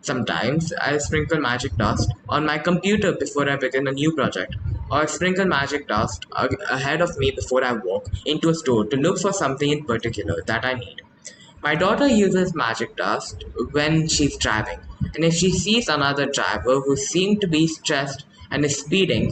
Sometimes I sprinkle magic dust on my computer before I begin a new project, or sprinkle magic dust ahead of me before I walk into a store to look for something in particular that I need. My daughter uses magic dust when she's driving, and if she sees another driver who seems to be stressed and is speeding,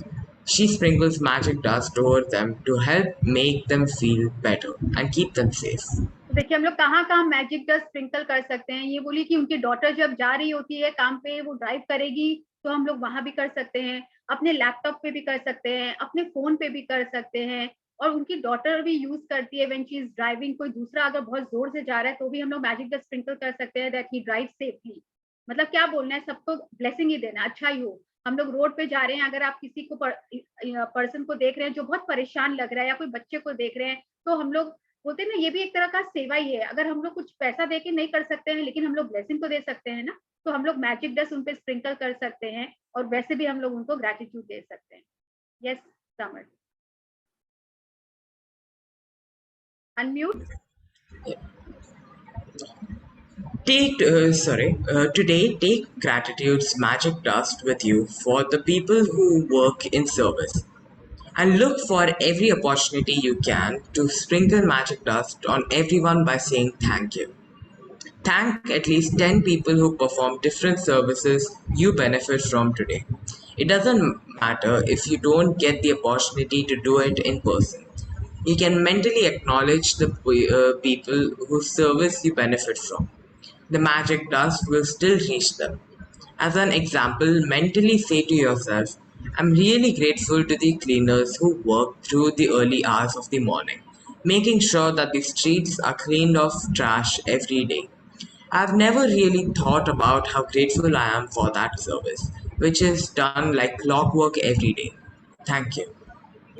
she sprinkles magic dust over them to help make them feel better and keep them safe. तो देखिए हम लोग कहाँ कहाँ magic dust sprinkle कर सकते हैं। ये बोली कि उनकी डॉटर जब जा रही होती है काम पे, वो ड्राइव करेगी, तो हम लोग वहां भी कर सकते हैं, अपने लैपटॉप पे भी कर सकते हैं, अपने फोन पे भी कर सकते हैं, और उनकी डॉटर भी यूज करती है व्हेन शी इज ड्राइविंग। कोई दूसरा अगर बहुत जोर से जा रहा है तो भी हम लोग मैजिक डस्ट स्प्रिंकल कर सकते हैं दैट ही ड्राइव सेफली। मतलब क्या बोलना है, सबको ब्लेसिंग ही देना, अच्छा ही हो। हम लोग रोड पे जा रहे हैं, अगर आप किसी को पर्सन को देख रहे हैं जो बहुत परेशान लग रहा है, या कोई बच्चे को देख रहे हैं, तो हम लोग बोलते हैं ना, ये भी एक तरह का सेवा ही है। अगर हम लोग कुछ पैसा दे के नहीं कर सकते हैं, लेकिन हम लोग ब्लेसिंग तो दे सकते हैं ना, तो हम लोग मैजिक डस्ट उन पे स्प्रिंकल कर सकते हैं, और वैसे भी हम लोग उनको ग्रेटिट्यूड दे सकते हैं। Yes summer, unmute. Today, take gratitude's magic dust with you for the people who work in service. And look for every opportunity you can to sprinkle magic dust on everyone by saying thank you. Thank at least 10 people who perform different services you benefit from today. It doesn't matter if you don't get the opportunity to do it in person. You can mentally acknowledge the people whose service you benefit from. The magic dust will still reach them. As an example, mentally say to yourself, I'm really grateful to the cleaners who work through the early hours of the morning, making sure that the streets are cleaned of trash every day. I've never really thought about how grateful I am for that service, which is done like clockwork every day. Thank you.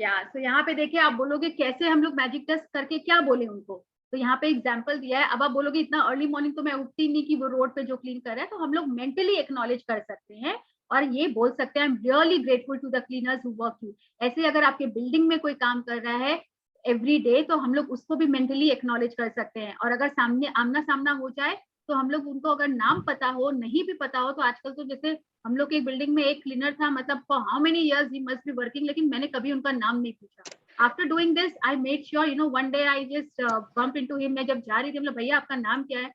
या तो यहाँ पे देखिए, आप बोलोगे कैसे हम लोग मैजिक डस्ट करके क्या बोले उनको, तो यहाँ पे एग्जांपल दिया है। अब आप बोलोगे इतना अर्ली मॉर्निंग तो मैं उठती नहीं कि वो रोड पे जो क्लीन कर रहा है, तो हम लोग मेंटली एक्नॉलेज कर सकते हैं और ये बोल सकते हैं, I am really grateful to the cleaners who work you. ऐसे अगर आपके बिल्डिंग में कोई काम कर रहा है एवरी डे, तो हम लोग उसको भी मेंटली एक्नॉलेज कर सकते हैं। और अगर सामने आमना सामना हो जाए, तो हम लोग उनको अगर नाम पता हो, नहीं भी पता हो, तो आजकल तो जैसे हम लोग की बिल्डिंग में एक क्लीनर था, मतलब for how many years he must be working, लेकिन मैंने कभी उनका नाम नहीं पूछा। After doing this I made sure, you know, one day I just bump into him. मैं जब जा रही थी, मतलब भैया आपका नाम क्या है,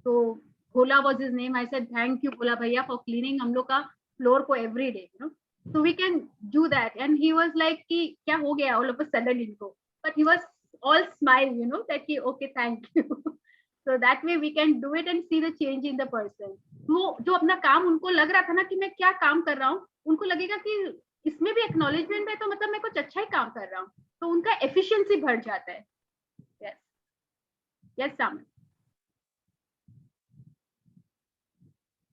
तो Bhola was his name. I said thank you Bhola bhaiya for cleaning हम लोग का फ्लोर को every day, you know, so we can do that. And he was like कि क्या हो गया ऑल ऑफ अ सडन इनको, but he was all smile, you know, that he okay thank you so that way we can do it and see the change in the person। वो जो अपना काम उनको लग रहा था ना कि मैं क्या काम कर रहा हूँ, उनको लगेगा कि इसमें भी एक्नॉलेजमेंट है, तो मतलब मैं कुछ अच्छा ही काम कर रहा हूँ, तो उनका एफिशिएंसी बढ़ जाता है। यस यस सामन,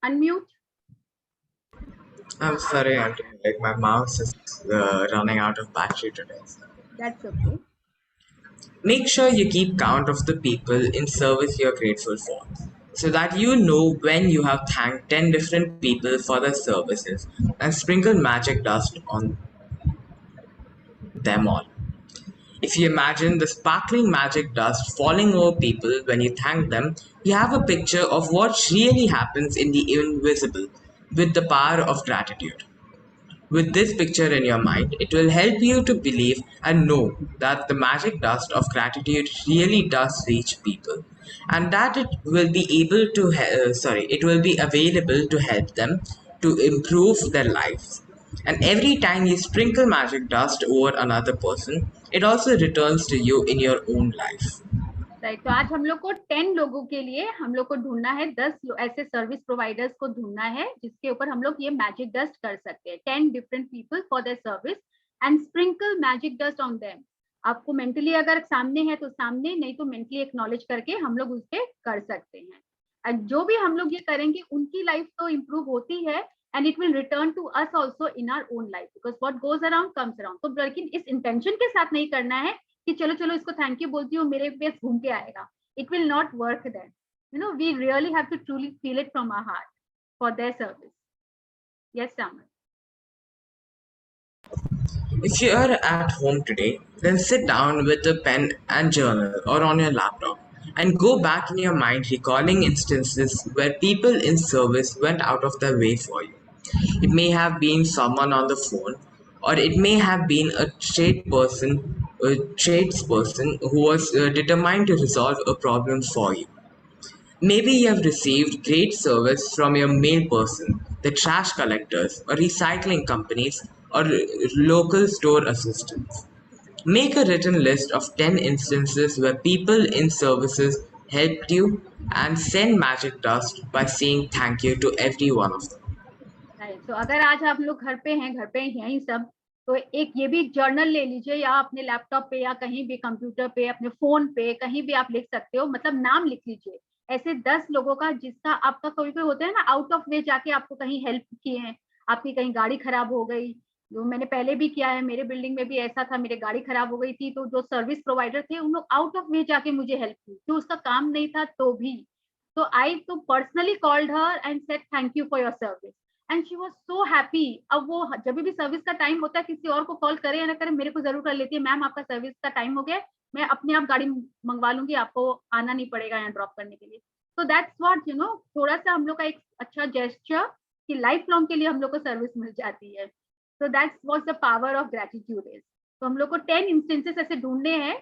unmute. I'm sorry, Auntie. Like my mouse is running out of battery today. That's okay। Make sure you keep count of the people in service you're grateful for, so that you know when you have thanked 10 different people for their services and sprinkle magic dust on them all. If you imagine the sparkling magic dust falling over people when you thank them, you have a picture of what really happens in the invisible with the power of gratitude. With this picture in your mind, it will help you to believe and know that the magic dust of gratitude really does reach people, and that it will be available to help them to improve their lives. And every time you sprinkle magic dust over another person, it also returns to you in your own life. Right, तो आज हम लोग को 10 लोगों के लिए हम लोग को ढूंढना है, 10 ऐसे सर्विस प्रोवाइडर्स को ढूंढना है जिसके ऊपर हम लोग ये मैजिक डस्ट कर सकते हैं. 10 different people for their service and sprinkle magic dust on them. आपको मेंटली अगर सामने है तो सामने, नहीं तो मेंटली एक्नॉलेज करके हम लोग उस पे कर सकते हैं. एंड जो भी हम लोग ये करेंगे उनकी लाइफ तो इम्प्रूव होती है and it will return to us also in our own life, because what goes around comes around. तो लेकिन इस इंटेंशन के साथ नहीं करना है कि चलो चलो इसको थैंक यू बोलती हूँ मेरे पे घूम के आएगा. It will not work then. You know, we really have to truly feel it from our heart for their service. Yes Samar. If you are at home today, then sit down with a pen and journal or on your laptop and go back in your mind recalling instances where people in service went out of their way for you. It may have been someone on the phone, or it may have been a tradesperson who was determined to resolve a problem for you. Maybe you have received great service from your mail person, the trash collectors, or recycling companies, or local store assistants. Make a written list of 10 instances where people in services helped you and send magic dust by saying thank you to every one of them. Right, तो अगर आज आप लोग घर पे हैं ही सब, तो एक ये भी जर्नल ले लीजिए या अपने लैपटॉप पे या कहीं भी कंप्यूटर पे, अपने फोन पे कहीं भी आप लिख सकते हो. मतलब नाम लिख लीजिए ऐसे 10 लोगों का जिसका आपका कोई कोई होता है ना आउट ऑफ वे जाके आपको कहीं हेल्प किए हैं. आपकी कहीं गाड़ी खराब हो गई, जो मैंने पहले भी किया है, मेरे बिल्डिंग में भी ऐसा था, मेरी गाड़ी खराब हो गई थी, तो जो सर्विस प्रोवाइडर थे उन लोग आउट ऑफ वे जाके मुझे हेल्प की, जो उसका काम नहीं था तो भी. तो आई तो personally called her and said thank you for your service and she was so happy. अब वो जब भी सर्विस का टाइम होता है किसी और को कॉल करे या ना करे, मेरे को जरूर कर लेती है, मैम आपका सर्विस का टाइम हो गया, मैं अपने आप गाड़ी मंगवा लूंगी, आपको आना नहीं पड़ेगा यहाँ ड्रॉप करने के लिए. तो दैट्स व्हाट, यू नो, थोड़ा सा हम लोग का एक अच्छा जेस्चर कि लाइफ लॉन्ग के लिए हम लोग को सर्विस मिल जाती है. So that's what the power of gratitude is. तो हम लोग को 10 इंस्टेंसेस ऐसे ढूंढने हैं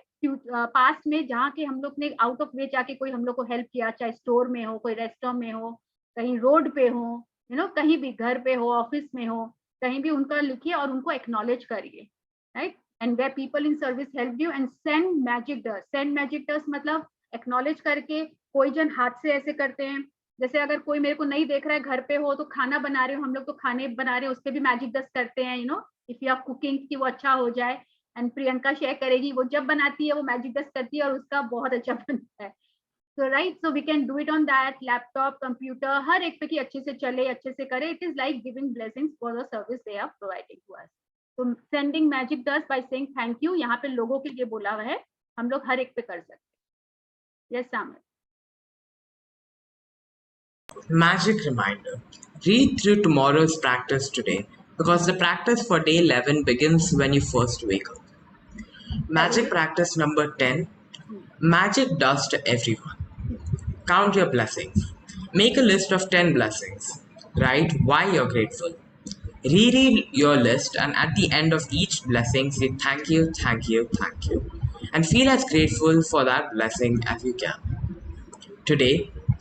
पास्ट में जहाँ के हम लोग ने आउट ऑफ वे जाके कोई हम लोग को हेल्प किया, चाहे स्टोर में हो, कोई रेस्टोरेंट में हो, कहीं रोड पे हो, यू नो, कहीं भी घर पे हो, ऑफिस में हो, कहीं भी उनका लिखिए और उनको एक्नॉलेज करिए. Right, and where people in service help you and send magic dust. Send magic dust मतलब एक्नॉलेज करके. कोई जन हाथ से ऐसे करते हैं, जैसे अगर कोई मेरे को नहीं देख रहा है, घर पे हो तो खाना बना रहे हो, हम लोग तो खाने बना रहे हो, उस पर भी मैजिक डस्ट करते हैं, you know, if you are cooking कि वो अच्छा हो जाए. एंड प्रियंका शेयर करेगी, वो जब बनाती है वो मैजिक डस्ट करती है और उसका बहुत अच्छा बनता है. So right, so we can do it on that laptop, computer, हर एक पे कि अच्छे से चले, अच्छे से करे. It is like giving blessings for the service they are providing to us. तो sending magic dust by saying thank you, यहाँ पे लोगों के लिए बोला हुआ है, हम लोग हर एक पे कर सकते हैं. Yes sambar. Magic reminder. Read through tomorrow's practice today because the practice for day 11 begins when you first wake up. Magic practice number 10. Magic dust to everyone. Count your blessings. Make a list of 10 blessings. Write why you're grateful. Reread your list and at the end of each blessing say thank you, thank you, thank you. And feel as grateful for that blessing as you can. Today,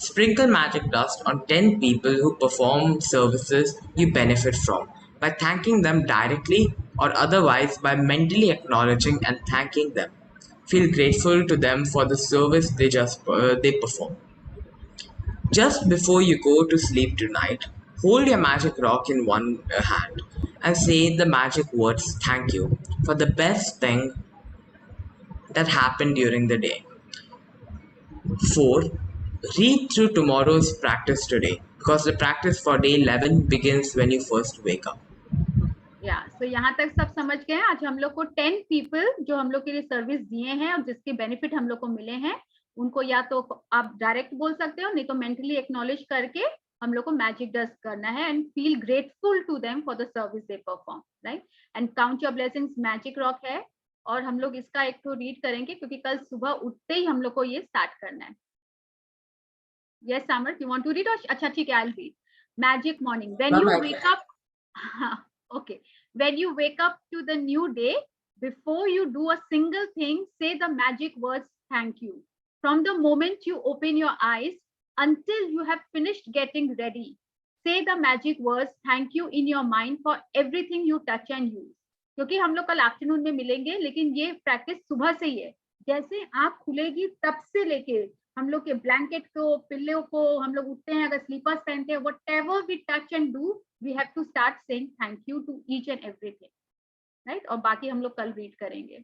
sprinkle magic dust on 10 people who perform services you benefit from by thanking them directly or otherwise by mentally acknowledging and thanking them. Feel grateful to them for the service they perform. Just before you go to sleep tonight, hold your magic rock in one hand and say the magic words thank you for the best thing that happened during the day. 4. Read through tomorrow's practice today because the practice for day 11 begins when you first wake up. So यहाँ तक सब समझ गए. आज हम लोग को 10 people जो हम लोग के लिए सर्विस दिए हैं और जिसके बेनिफिट हम लोग को मिले हैं, उनको या तो आप डायरेक्ट बोल सकते हो, नहीं तो मेंटली एक्नॉलेज करके हम लोग को मैजिक डस्ट करना है and feel grateful to them for the service they perform. Right, and count your blessings magic rock है. और हम लोग इसका एक तो रीड करेंगे क्योंकि कल सुबह उठते ही हम लोग को ये स्टार्ट करना है. Yes, Samar, you want to read? अच्छा ठीक है, I'll read. Magic morning. When you wake up, okay. When you wake up to the new day, before you do a single thing, say the magic words thank you. From the moment you open your eyes until you have finished getting ready, say the magic words thank you in your mind for everything you touch and use. क्योंकि हम लोग कल afternoon में मिलेंगे, लेकिन ये practice सुबह से ही है. जैसे आँख खुलेगी तब से लेके हम लोग के ब्लैंकेट को, पिल्लों को, हम लोग उठते हैं, अगर स्लीपर्स पहनते हैं, whatever we touch and do, we have to start saying thank you to each and everything, right? और बाकी हम लोग कल रीड करेंगे.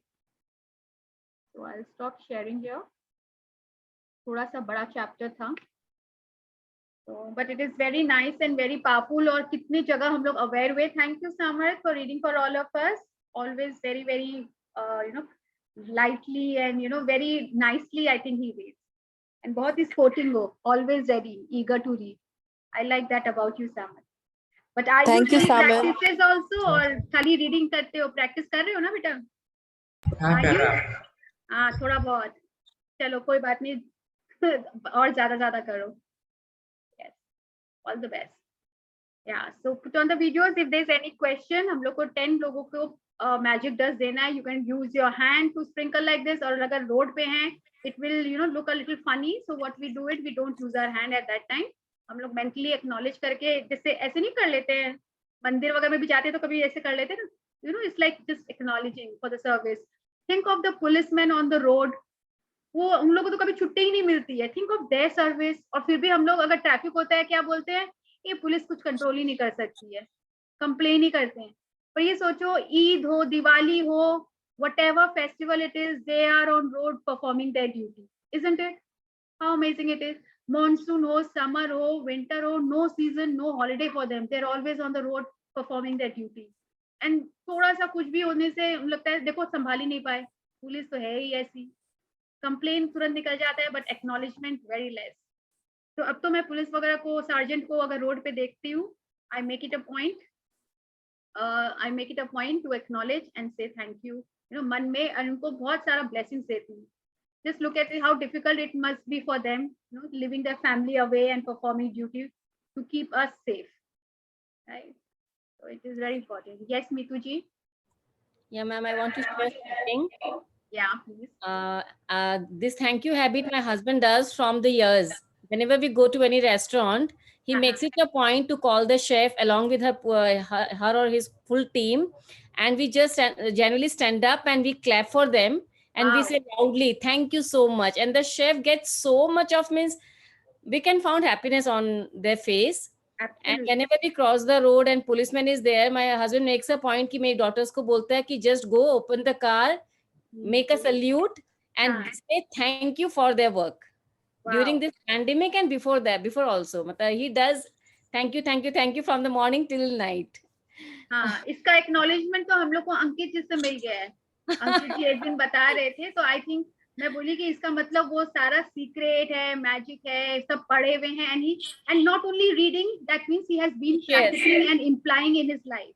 So I'll stop sharing here. थोड़ा सा बड़ा चैप्टर था, so but it is very nice and very powerful. और कितनी जगह हम लोग अवेयर हुए. Thank you Samarth for reading for all of us. Always very lightly and very nicely I think he reads. And बहुत ही sporting हो, always ready, eager to read. I like that about you Samarth. But are Thank you, Samarth. practices also और खाली reading करते हो, practice कर रहे हो ना बेटा? हाँ, कर रहा हूँ. हाँ, थोड़ा बहुत. चलो कोई बात नहीं, और ज्यादा करो. Yes, all the best. Yeah, so put on the videos if there's any question. हम लोग को 10 लोगों को magic dust देना है. You can use your hand to sprinkle like this. और अगर road पे हैं, it will look a little funny. So what we do it, we don't use our hand at that time. हम लोग mentally acknowledge करके, जैसे ऐसे नहीं कर लेते हैं, मंदिर वगैरह में भी जाते हैं तो कभी ऐसे कर लेते हैं ना. It's like just acknowledging for the service. Think of the policemen on the road. वो उन लोगों को तो कभी छुट्टी ही नहीं मिलती है. Think of their service. और फिर भी हम लोग अगर ट्रैफिक होता है क्या बोलते हैं, ये पुलिस कुछ कंट्रोल ही नहीं कर सकती है, कंप्लेन ही करते हैं. पर ये सोचो, ईद हो, दिवाली हो, whatever festival it is, they are on road performing their duty, isn't it? How amazing it is. Monsoon हो, summer हो, winter हो, no season, no holiday for them. They're always on the road performing their duty. And थोड़ा सा कुछ भी होने से लगता है देखो संभाल ही नहीं पाए, पुलिस तो है ही ऐसी, कंप्लेन तुरंत निकल जाता है, बट एक्नॉलेजमेंट वेरी लेस. तो अब तो मैं पुलिस वगैरह को, सार्जेंट को अगर रोड पे देखती हूँ, I make it a point to acknowledge and से थैंक यू, मन में, और उनको बहुत सारा ब्लेसिंग्स देती हूँ. Just look at it, how difficult it must be for them, leaving their family away and performing duty to keep us safe, right? So it is very important. Yes, Mitu ji. Yeah, ma'am, I want to share something. Yeah, please. This thank you habit my husband does from the years. Whenever we go to any restaurant, he makes it a point to call the chef along with her or his full team, and we just generally stand up and we clap for them. And we say loudly, thank you so much. And the chef gets so much of, means we can find happiness on their face. Absolutely. And whenever we cross the road and policeman is there, my husband makes a point कि मेरी daughters को बोलता है कि just go open the car, make a salute and say thank you for their work. Wow. During this pandemic and before also. मतलब he does thank you from the morning till night. हाँ, इसका acknowledgement तो हम लोग को अंकित जी से मिल गया है. अंकित जी एक दिन बता रहे थे, तो आई थिंक मैं बोली कि इसका मतलब वो सारा सीक्रेट है, मैजिक है, सब पढ़े हुए हैं, and not only reading, that means he has been practicing and implying in his life.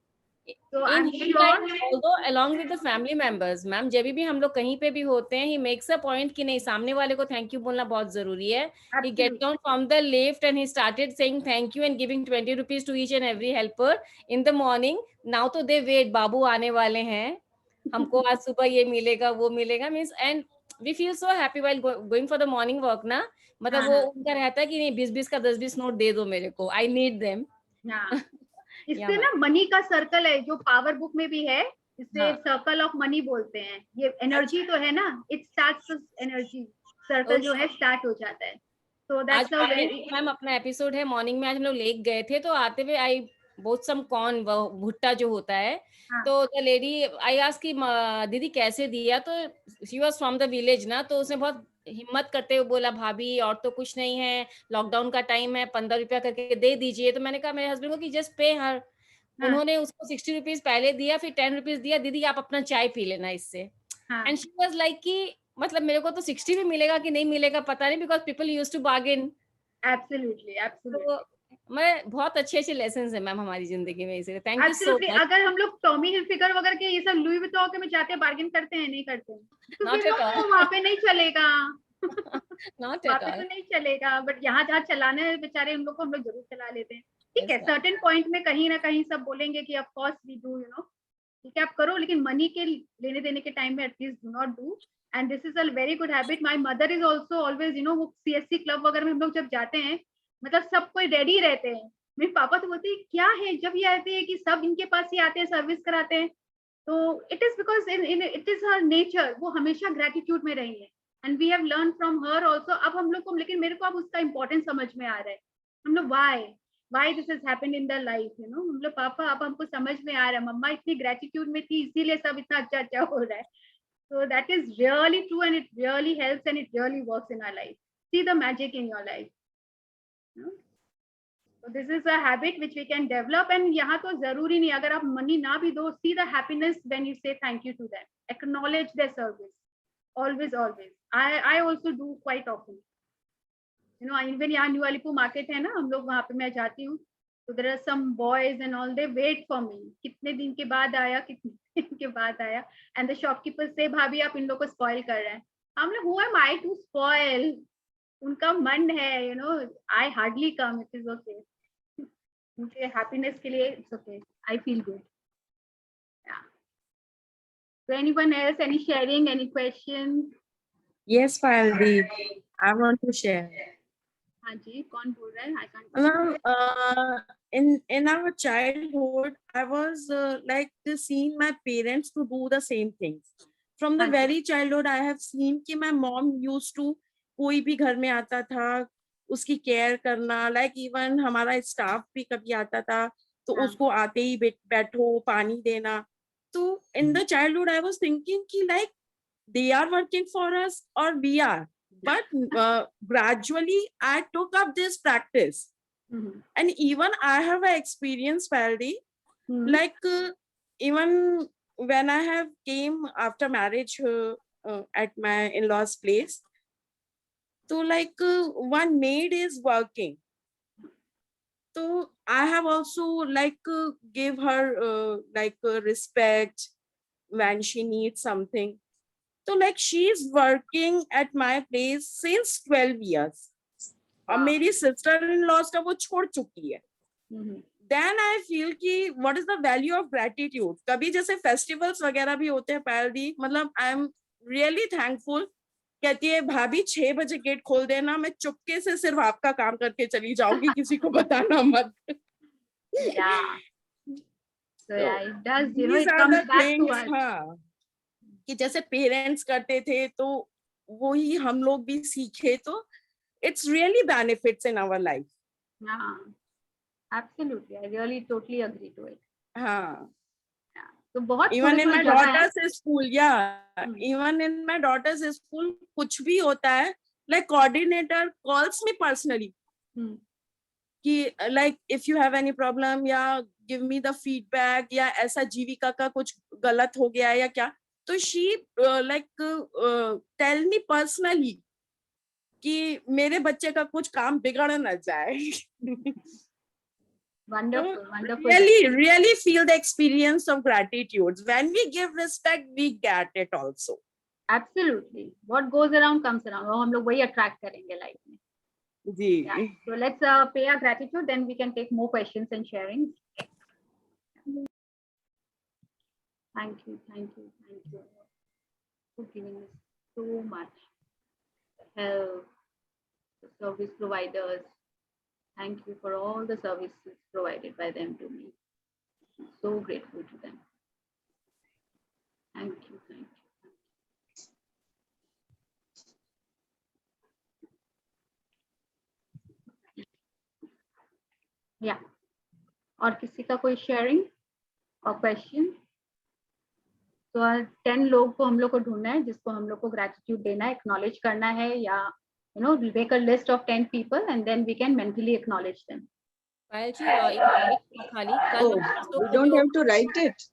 So I'm sure, although along with the family members, ma'am जब भी हम लोग कहीं पे भी होते हैं, he makes a point कि नहीं, सामने वाले को थैंक यू बोलना बहुत जरूरी है. He gets down from the lift and he started saying thank you and giving 20 rupees to each and every helper in the morning. Now तो they wait, बाबू आने वाले हैं, हमको आज सुबह ये मिलेगा, वो मिलेगा, means, and we feel so happy while going for the morning walk ना. मतलब वो उनका रहता है कि नहीं 20-20 का 10-20 नोट दे दो मेरे को, आई नीड देम. इससे ना मनी का सर्कल है, जो पावर बुक में भी है, इससे सर्कल ऑफ मनी बोलते हैं. ये एनर्जी तो है ना, इट स्टार्ट्स एनर्जी सर्कल जो है स्टार्ट हो जाता है. तो दैट्स अ वेरी, मैम अपना एपिसोड है मॉर्निंग में, आज हम लोग लेक गए थे, तो आते हुए आई बहुत सम कॉर्न, भुट्टा जो होता है, तो द लेडी आई आस्क्ड कि दीदी कैसे दिया, तो she was from the village ना, तो उसने बहुत हिम्मत करते हुए बोला, भाभी और तो कुछ नहीं है, लॉकडाउन का टाइम है, 15 रुपया करके दे दीजिए. तो मैंने कहा मेरे हस्बैंड को कि जस्ट पे हर. उन्होंने उसको 60 रुपीज पहले दिया, फिर 10 रुपीज दिया, दीदी आप अपना चाय पी लेना इससे. एंड शी वाज लाइक कि मतलब मेरे को तो 60 भी मिलेगा कि नहीं मिलेगा पता नहीं, because people used to bargain. Absolutely. मैं बहुत अच्छे लेसन है मैम हमारी जिंदगी में, इसलिए थैंक यू सो मच. अगर हम लोग टॉमी हिलफिगर वगैरह के ये सब लुई विटॉन में जाते हैं, बार्गेन करते हैं, नहीं करते हैं, तो वहाँ पे नहीं चलेगा. वहाँ पे तो नहीं चलेगा, बट यहाँ जहाँ चलाना है बेचारे उन लोग को हम लोग जरूर चला लेते हैं. ठीक है, सर्टेन पॉइंट में कहीं ना कहीं सब बोलेंगे कि ऑफ कोर्स वी डू, ठीक है आप करो, लेकिन मनी के लेने देने के टाइम में at least do not do. And this is a very good habit. My mother is also always, वो CSC क्लब वगैरह में हम लोग जब जाते हैं, मतलब सब कोई रेडी रहते हैं, मेरे पापा तो बोलते हैं क्या है, जब ये आते हैं कि सब इनके पास ही आते हैं सर्विस कराते हैं, तो it is because it is her nature, वो हमेशा ग्रेटिट्यूड में रही है and we have learn from her also. अब हम लोग को, लेकिन मेरे को अब उसका इम्पोर्टेंस समझ में आ रहा है, हम लोग why this has happened in their life, you know, हम लोग पापा अब हमको समझ में आ रहा है, मम्मा इतनी ग्रेटिट्यूड में थी इसीलिए सब इतना अच्छा अच्छा हो रहा है। So that is really true and it really helps and it really works in our life. See the magic in your life. You know? So this is a habit which we can develop and यहाँ तो जरूरी नहीं, अगर आप money ना भी दो, see the happiness when you say thank you to them. Acknowledge their service. Always, always. I also do quite often. You know, even यहाँ न्यू अलीपुर मार्केट है ना, हम लोग वहाँ पे मैं जाती हूँ, तो there are some boys and all, they wait for me. कितने दिन के बाद आया, कितने दिन के बाद आया, and the shopkeeper say भाभी आप इन लोग को spoil कर रहे हैं। हम लोग who am I to spoil? उनका मन है, you know, I hardly come, it is okay. उनके happiness के लिए it's okay. I feel good. Yeah. So anyone else, any sharing, any questions? Yes, Paldi, I want to share. हाँ जी, कौन बोल रहा है? I can't. In our childhood, I was like seeing my parents to do the same things. From the very childhood, I have seen कि my mom used to, कोई भी घर में आता था उसकी केयर करना, like even हमारा स्टाफ भी कभी आता था तो उसको आते ही बैठो पानी देना। तो in the childhood, I was thinking कि like they are working for us or we are. But gradually I took up this practice. And even I have an experience, Paldi, like even when I have came after marriage at my in-laws place, so like one maid is working. So I have also like give her like respect when she needs something. So like she is working at my place since 12 years. और मेरी sister-in-laws का वो छोड़ चुकी है. Then I feel कि what is the value of gratitude? कभी जैसे festivals वगैरह भी होते हैं पैलदी, मतलब I am really thankful. कहती है भाभी 6 बजे गेट खोल देना, मैं चुपके से सिर्फ आपका काम करके चली जाऊंगी, किसी को बताना मत. Yeah. So yeah, it does, you know, it comes back to us. हाँ, कि जैसे पेरेंट्स करते थे तो वही हम लोग भी सीखे, तो it's really benefits in our life. Yeah, absolutely. I really totally agree to it. हाँ. Yeah. So बहुत even in my daughter's school, yeah, even in my daughter's school कुछ भी होता है, like coordinator calls me personally. कि like if you have any problem या give me the feedback या ऐसा जीविका का कुछ गलत हो गया है या क्या, तो she like tell me personally कि मेरे बच्चे का कुछ काम बिगड़ न जाए. Wonderful, wonderful. Really feel the experience of gratitude. When we give respect, we get it also. Absolutely. What goes around comes around. वो हम लोग वही attract करेंगे life में. जी. Yeah. So let's pay our gratitude. Then we can take more questions and sharing. Thank you for giving us so much help. The service providers. Thank you for all the services provided by them to me. I'm so grateful to them. Thank you. Yeah. और किसी का कोई sharing और question? तो 10 लोग को हम लोग को ढूंढना है जिसको हम लोग को gratitude देना है, acknowledge करना है, या you know, make a list of 10 people and then we can mentally acknowledge them. We don't have to write it.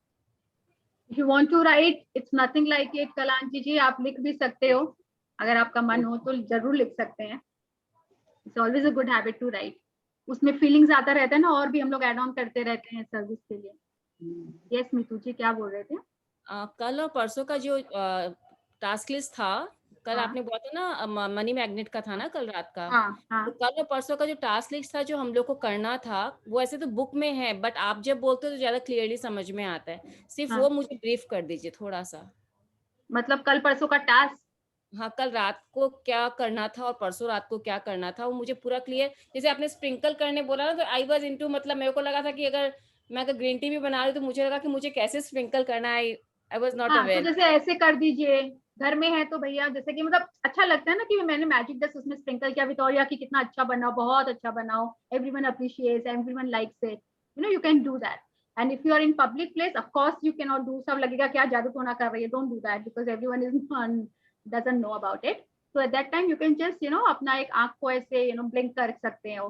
If you want to write, it's nothing like it. कलांजी जी आप लिख भी सकते हो, अगर आपका मन हो तो जरूर लिख सकते हैं. It's always a good habit to write. उसमें feelings आता रहता है ना, और भी हम लोग add on करते रहते हैं सर्विस के लिए. Yes, मीतू जी क्या बोल रहे थे? कल और परसों का जो टास्क लिस्ट था, कल आपने बोला था ना मनी मैग्नेट का था ना कल रात का. तो कल और परसों का जो टास्क लिस्ट था जो हम लोग को करना था, वो ऐसे तो बुक में है, बट आप जब बोलते हो तो ज्यादा क्लियरली समझ में आता है. सिर्फ वो मुझे ब्रीफ कर दीजिए थोड़ा सा. मतलब कल परसों का टास्क हाँ, कल रात को क्या करना था और परसों रात को क्या करना था वो मुझे पूरा क्लियर। जैसे आपने स्प्रिंकल करने बोला ना, तो आई वाज इनटू, मतलब मेरे को लगा था कि अगर मैं ग्रीन टी भी बना रही हूँ तो मुझे लगा कि मुझे कैसे स्प्रिंकल करना है। आई वाज नॉट हाँ, तो अवेयर। जैसे ऐसे कर दीजिए, घर में है तो भैया, जैसे कि मतलब अच्छा लगता है ना कि मैंने मैजिक डस्ट उसमें स्प्रिंकल किया, विक्टोरिया की कितना अच्छा बनाओ, बहुत अच्छा बनाओ, everyone appreciates, everyone likes it, you know, you can do that. And if you are in public place, of course you can not do, सब लगेगा क्या जादू टोना कर रही है, don't do that, because everyone is doesn't know about it. So at that time you can just, you know, अपना एक आंख को ऐसे, यू नो, ब्लिंक कर सकते हो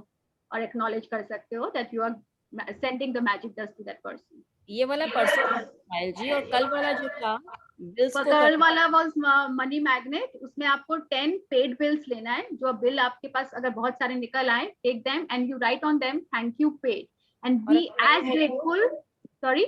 और एक्नॉलेज कर सकते हो that you are sending the magic dust to that person. ये वाला परसों पायल जी, और कल वाला जो था बिल्स को कल वाला वाज मनी मैग्नेट, उसमें आपको 10 पेड बिल्स लेना है। जो बिल आपके पास अगर बहुत सारे निकल आए, take them and you write on them thank you paid and be as grateful. Sorry,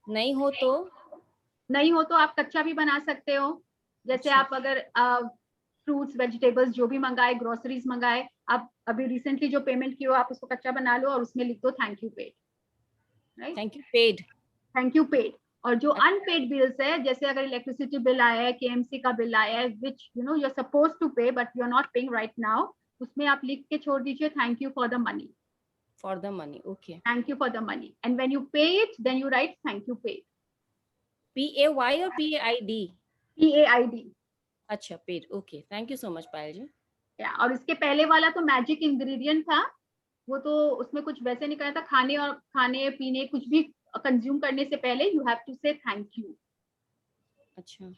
नहीं हो तो आप कच्चा भी बना सकते हो। जैसे आप अगर फ्रूट्स वेजिटेबल्स जो भी मंगाए, ग्रोसरीज मंगाए, आप अभी रिसेंटली जो पेमेंट की हो आप उसको कच्चा बना लो और उसमें लिख दो thank you paid, right, thank you paid, thank you paid. और जो अनपेड बिल्स है, जैसे अगर इलेक्ट्रिसिटी बिल आया है, केएमसी का बिल आया है, which you know you are suppose to pay but you are not paying right now, उसमें आप लिख के छोड़ दीजिए thank you for the money, okay. Thank you for the money, and when you pay it then you write thank you paid, PAY और PAID? PAID। अच्छा, paid, okay, thank you so much Payal ji. Yeah, और इसके पहले वाला तो magic ingredient था, वो तो उसमें कुछ वैसे नहीं करना था, खाने पीने कुछ भी कंज्यूम करने से पहले यू हैव टू से थैंक यू। अच्छा,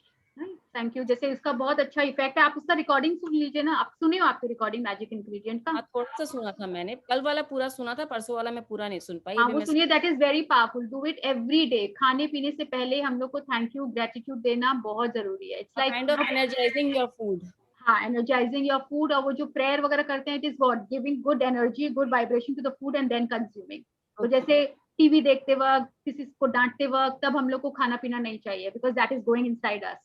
थैंक यू। जैसे इसका बहुत अच्छा इफेक्ट है, आप उसका रिकॉर्डिंग सुन लीजिए ना, आप सुने हो आपकी रिकॉर्डिंग मैजिक इंग्रेडिएंट का? हाँ, थोड़ा सा सुना था मैंने, कल वाला पूरा सुना था, परसों वाला मैं पूरा नहीं सुन पाई। हाँ, अभी वो मैं सुनिए, that is very powerful, do it every day. खाने पीने से पहले हम लोग को थैंक यू ग्रेटिट्यूड देना बहुत जरूरी है। It's like kind of energising your food. हाँ, एनर्जाइजिंग योर फूड। और वो जो प्रेयर वगैरह करते हैं, it is what, giving good energy, good vibration to the food and then consuming. तो जैसे टीवी देखते वक्त, किसी को डांटते वक्त, तब हम लोग को खाना पीना नहीं चाहिए, because that is going inside us.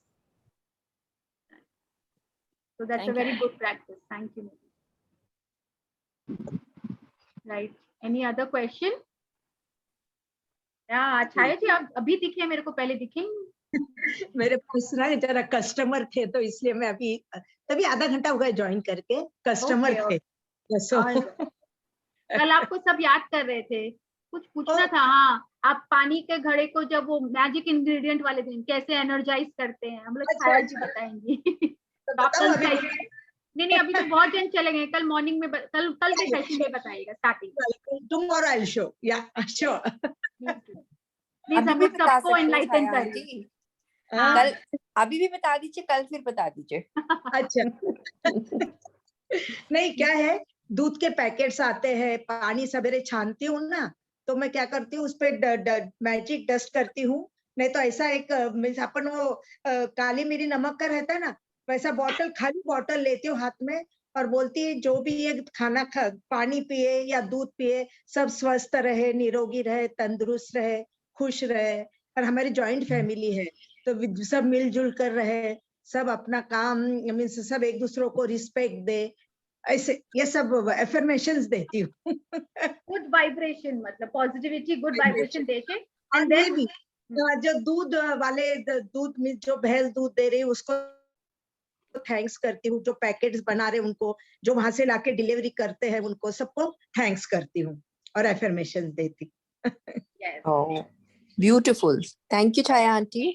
So that's a very good practice. Thank you. Right. Any other question? Yeah, छाया जी आप अभी दिखे, मेरे को पहले दिखे मेरे पास ना जरा कस्टमर थे, तो इसलिए मैं अभी तभी आधा घंटा हो गया ज्वाइन करके, कस्टमर थे। कल आपको सब याद कर रहे थे, कुछ पूछना था। हाँ, आप पानी के घड़े को जब वो मैजिक इंग्रेडिएंट वाले दिन कैसे एनर्जाइज करते हैं, हम लोग छाया जी बताएंगे। तो आप कल नहीं, अभी तो बहुत जन चले गए, कल मॉर्निंग में कल के सेशन में बताइएगा स्टार्टिंग। टुमारो आई शो, या श्योर। प्लीज हम सबको एनलाइटन करिए। कल अभी भी बता दीजिए, कल फिर बता दीजिए। अच्छा नहीं, क्या है, दूध के पैकेट्स आते हैं, पानी सवेरे छानती हूँ ना, तो मैं क्या करती हूँ, उस पर मैजिक डस्ट करती हूँ। नहीं तो ऐसा एक अपन वो काली मिरी नमक का रहता है ना, वैसा बॉटल, खाली बॉटल लेती हूँ हाथ में और बोलती है जो भी ये खाना पानी पिए या दूध पिए, सब स्वस्थ रहे, निरोगी रहे, तंदुरुस्त रहे, खुश रहे। और हमारी जॉइंट फैमिली है, तो सब मिलजुल कर रहे, सब अपना काम, मीन्स सब एक दूसरों को रिस्पेक्ट दे, ऐसे ये सब एफर्मेशंस देती हूँ। गुड वाइब्रेशन, मतलब पॉजिटिविटी, गुड वाइब्रेशन देके। एंड देन भी जो दूध वाले, दूध में जो भैंस दूध दे रही है उसको थैंक्स करती हूँ, जो पैकेट्स बना रहे उनको, जो वहां से लाके डिलीवरी करते हैं उनको, सबको थैंक्स करती हूँ और एफर्मेशन देती। Beautiful, thank you Chhaya aunty.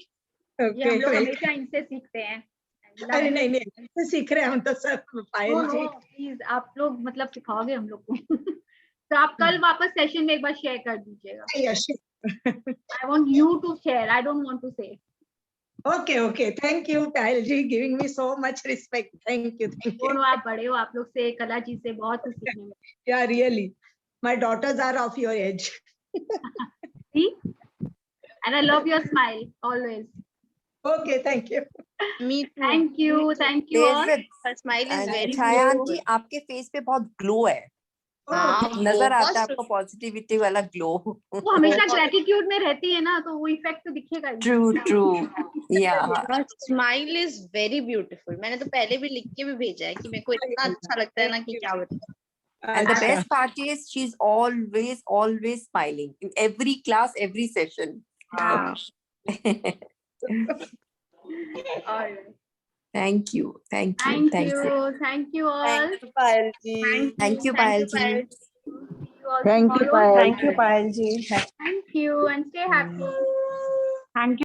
ये हम लोग हमेशा इनसे सीखते हैं। अरे नहीं, इनसे सीख रहे हैं हम तो सब। पायल जी प्लीज आप लोग मतलब सिखाओगे हम लोग को। तो आप कल वापस सेशन में एक बार शेयर कर दीजिएगा। I want you to share, I don't want to say. Okay, thank you Payal ji, giving me so much respect. Thank you. दोनों आप बड़े हो, आप लोग से, कला जी से बहुत कुछ सीखने में। Yeah, really. My daughters are of your age. See? And I love your smile always. Okay, thank you. Me too. Thank you all. Her smile is very Chhaya aunty, आपके फेस पे बहुत ग्लो है। नजर आता है आपको positivity वाला glow. वो हमेशा ग्रेटिट्यूड में रहती है ना, तो वो इफेक्ट तो दिखेगा ही। ट्रू या स्माइल इज वेरी ब्यूटीफुल। मैंने तो पहले भी लिख के भी भेजा है कि मेरे को इतना अच्छा लगता है ना कि क्या बताऊं। And the best part is she's always smiling in every class, every session. All right. Thank you. Thank you. Thank Thank you. you. Thank you all. Thank you, Payal ji. Thank you, Payal ji. See you all Thank you, tomorrow. Payal. Thank you, Payal ji. Thank you and stay happy. Thank you.